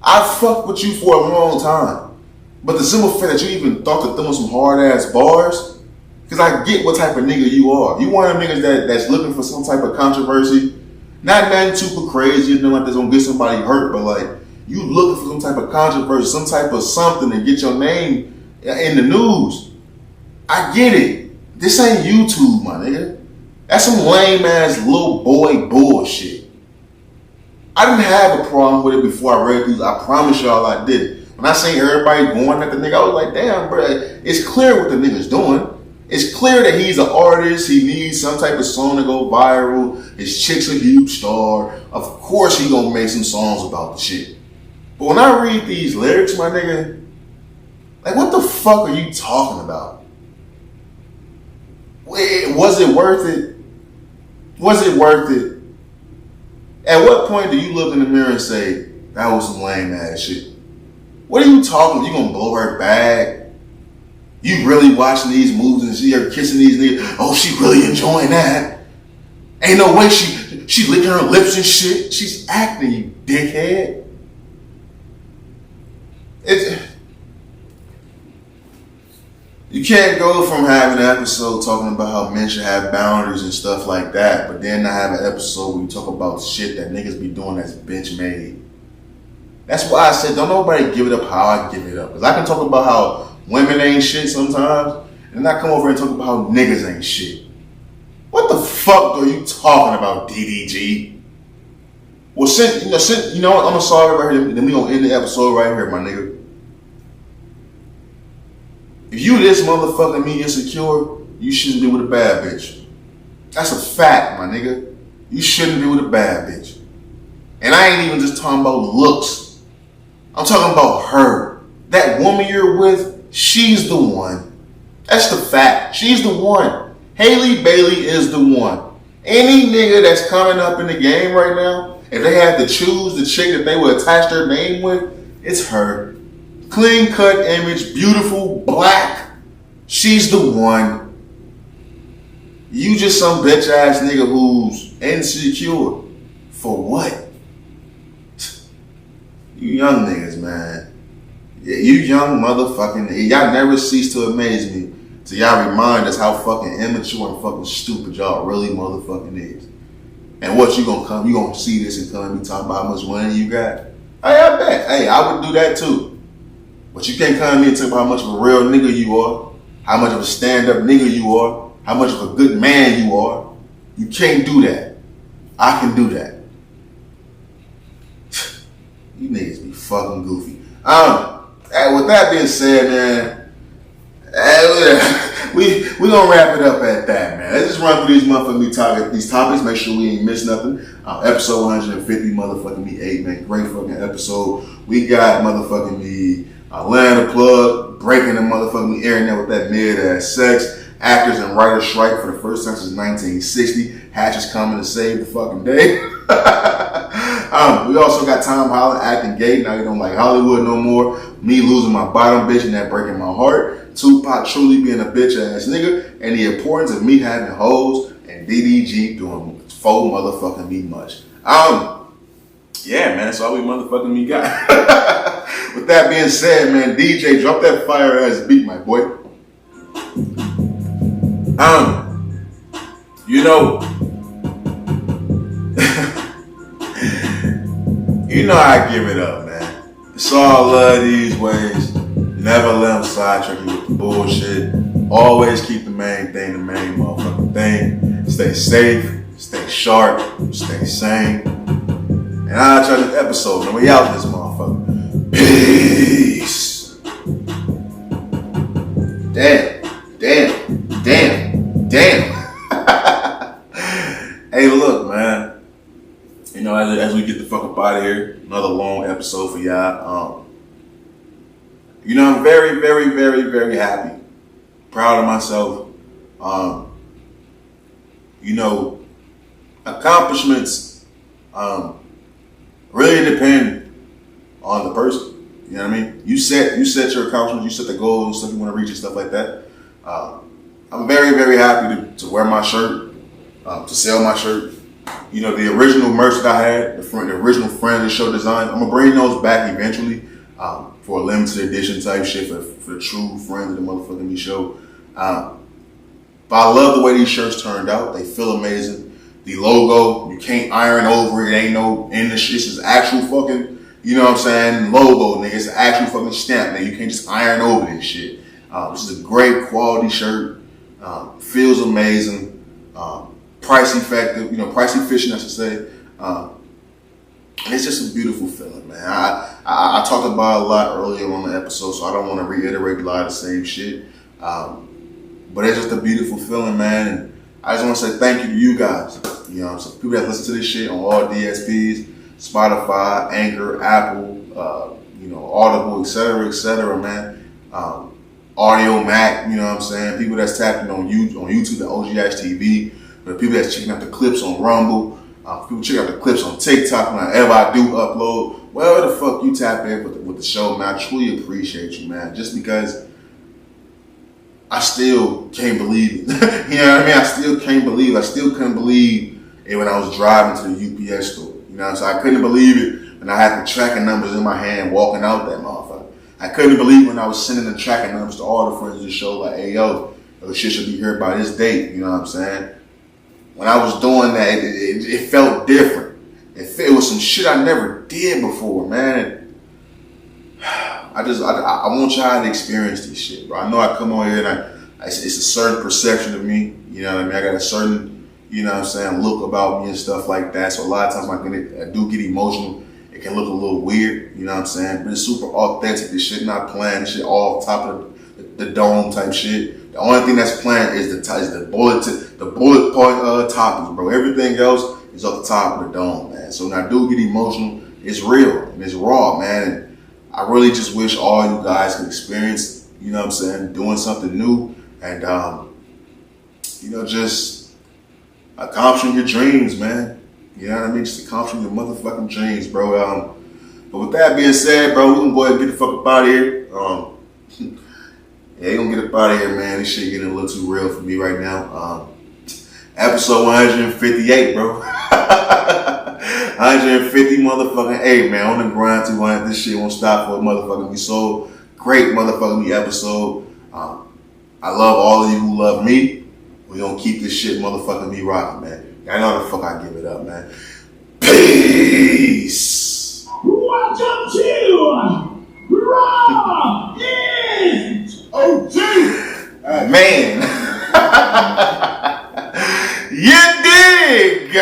I fucked with you for a long time. But the simple fact that you even thought to throw some hard ass bars, because I get what type of nigga you are. You one of them niggas that's looking for some type of controversy. Not nothing super crazy, you know, like that's gonna get somebody hurt, but like, you looking for some type of controversy, some type of something to get your name in the news. I get it. This ain't YouTube, my nigga. That's some lame ass little boy bullshit. I didn't have a problem with it before I read these. I promise y'all I did. When I seen everybody going at the nigga, I was like, damn, bro, it's clear what the nigga's doing. It's clear that he's an artist. He needs some type of song to go viral. His chick's a huge star. Of course he gonna make some songs about the shit. But when I read these lyrics, my nigga, like, what the fuck are you talking about? Was it worth it? Was it worth it? At what point do you look in the mirror and say, that was some lame ass shit? What are you talking about? You gonna blow her bag? You really watching these movies and see her kissing these niggas? Oh, she really enjoying that. Ain't no way she licking her lips and shit. She's acting, you dickhead. You can't go from having an episode talking about how men should have boundaries and stuff like that, but then not have an episode where you talk about shit that niggas be doing that's bitch made. That's why I said don't nobody give it up how I give it up. Because I can talk about how women ain't shit sometimes, and then I come over and talk about how niggas ain't shit. What the fuck are you talking about, DDG? Well, since you know what, I'm gonna solve it right here, then we gonna end the episode right here, my nigga. If you this motherfucking me insecure, you shouldn't be with a bad bitch. That's a fact, my nigga. You shouldn't be with a bad bitch. And I ain't even just talking about looks. I'm talking about her. That woman you're with, she's the one. That's the fact. She's the one. Haley Bailey is the one. Any nigga that's coming up in the game right now, if they had to choose the chick that they would attach their name with, it's her. Clean cut image, beautiful, black. She's the one. You just some bitch ass nigga who's insecure. For what? You young niggas, man. Yeah, you young motherfucking niggas. Y'all never cease to amaze me. So y'all remind us how fucking immature and fucking stupid y'all really motherfucking is. And what you gonna see this and come and be talking about how much money you got? Hey, I bet. Hey, I would do that too. But you can't come to me and talk about how much of a real nigga you are, how much of a stand-up nigga you are, how much of a good man you are. You can't do that. I can do that. You niggas be fucking goofy. With that being said, man, we gonna wrap it up at that, man. Let's just run through these topics, make sure we ain't miss nothing. Episode 150, motherfucking me 8, man. Great fucking episode. We got motherfucking me Lena The Plug, breaking the motherfucking internet with that mid-ass sex. Actors and writers strike for the first time since 1960. Hatch is coming to save the fucking day. We also got Tom Holland acting gay. Now he don't like Hollywood no more. Me losing my bottom bitch and that breaking my heart. Tupac truly being a bitch ass nigga. And the importance of me having hoes. And DDG doing faux motherfucking me much. Yeah, man, that's all we motherfucking me got. With that being said, man, DJ, drop that fire ass beat, my boy. You know, you know I give it up, man. It's all love these ways. Never let them sidetrack you with the bullshit. Always keep the main thing the main motherfucking thing. Stay safe, stay sharp, stay sane. And I'll try this episode, and we out this motherfucker. Peace. Damn. Hey, look, man. You know, as we get the fuck up out of here, another long episode for y'all. You know, I'm very, very, very, very happy. Proud of myself. You know, accomplishments really depend on the person. You know what I mean? You set your accomplishments, you set the goals and stuff you want to reach and stuff like that. I'm very, very happy to wear my shirt, to sell my shirt. You know, the original merch that I had, the original Friends of the Show design, I'm going to bring those back eventually for a limited edition type shit for the true Friends of the motherfucking show. But I love the way these shirts turned out. They feel amazing. The logo, you can't iron over it. It ain't no in the shit. This is actual fucking, you know what I'm saying, logo, nigga. It's an actual fucking stamp, nigga. You can't just iron over this shit. This is a great quality shirt. Feels amazing. Price effective, you know, price efficient, I should say. And it's just a beautiful feeling, man. I talked about it a lot earlier on the episode, so I don't want to reiterate a lot of the same shit. But it's just a beautiful feeling, man. And I just want to say thank you to you guys. You know, so people that listen to this shit on all DSPs, Spotify, Anchor, Apple, you know, Audible, etc., man. Audio Mac, you know what I'm saying? People that's tapping on YouTube at OGHatchTV. The people that's checking out the clips on Rumble. People check out the clips on TikTok whenever I do upload. Wherever the fuck you tap in with the show, man, I truly appreciate you, man. Just because I still can't believe it. You know what I mean? I still couldn't believe it when I was driving to the UPS store. You know what I'm saying? I couldn't believe it when I had the tracking numbers in my hand walking out that motherfucker. I couldn't believe when I was sending the tracking numbers to all the friends of the show, like, hey, yo, shit should be here by this date. You know what I'm saying? When I was doing that, it felt different. It was some shit I never did before, man. I want y'all to experience this shit, bro. I know I come on here and it's a certain perception of me. You know what I mean? I got a certain, you know what I'm saying, look about me and stuff like that. So a lot of times I do get emotional. It can look a little weird, you know what I'm saying? But it's super authentic. This shit not planned. This shit all top of the dome type shit. The only thing that's planned is the bullet point topics, bro. Everything else is off the top of the dome, man. So when I do get emotional, it's real and it's raw, man. And I really just wish all you guys could experience, you know what I'm saying, doing something new and, you know, just accomplishing your dreams, man. You know what I mean? Just accomplishing your motherfucking dreams, bro. But with that being said, bro, we're gonna go ahead and get the fuck up out of here. Yeah, you gonna get up out of here, man. This shit getting a little too real for me right now. Episode 158, bro. 150 motherfucking 8, man. On the grind 200. This shit won't stop for a motherfucking me soul. Great motherfucking me episode. I love all of you who love me. We gonna keep this shit motherfucking me rocking, man. I know how the fuck I give it up, man. Peace. Welcome to Raw is OG! Man. You dig?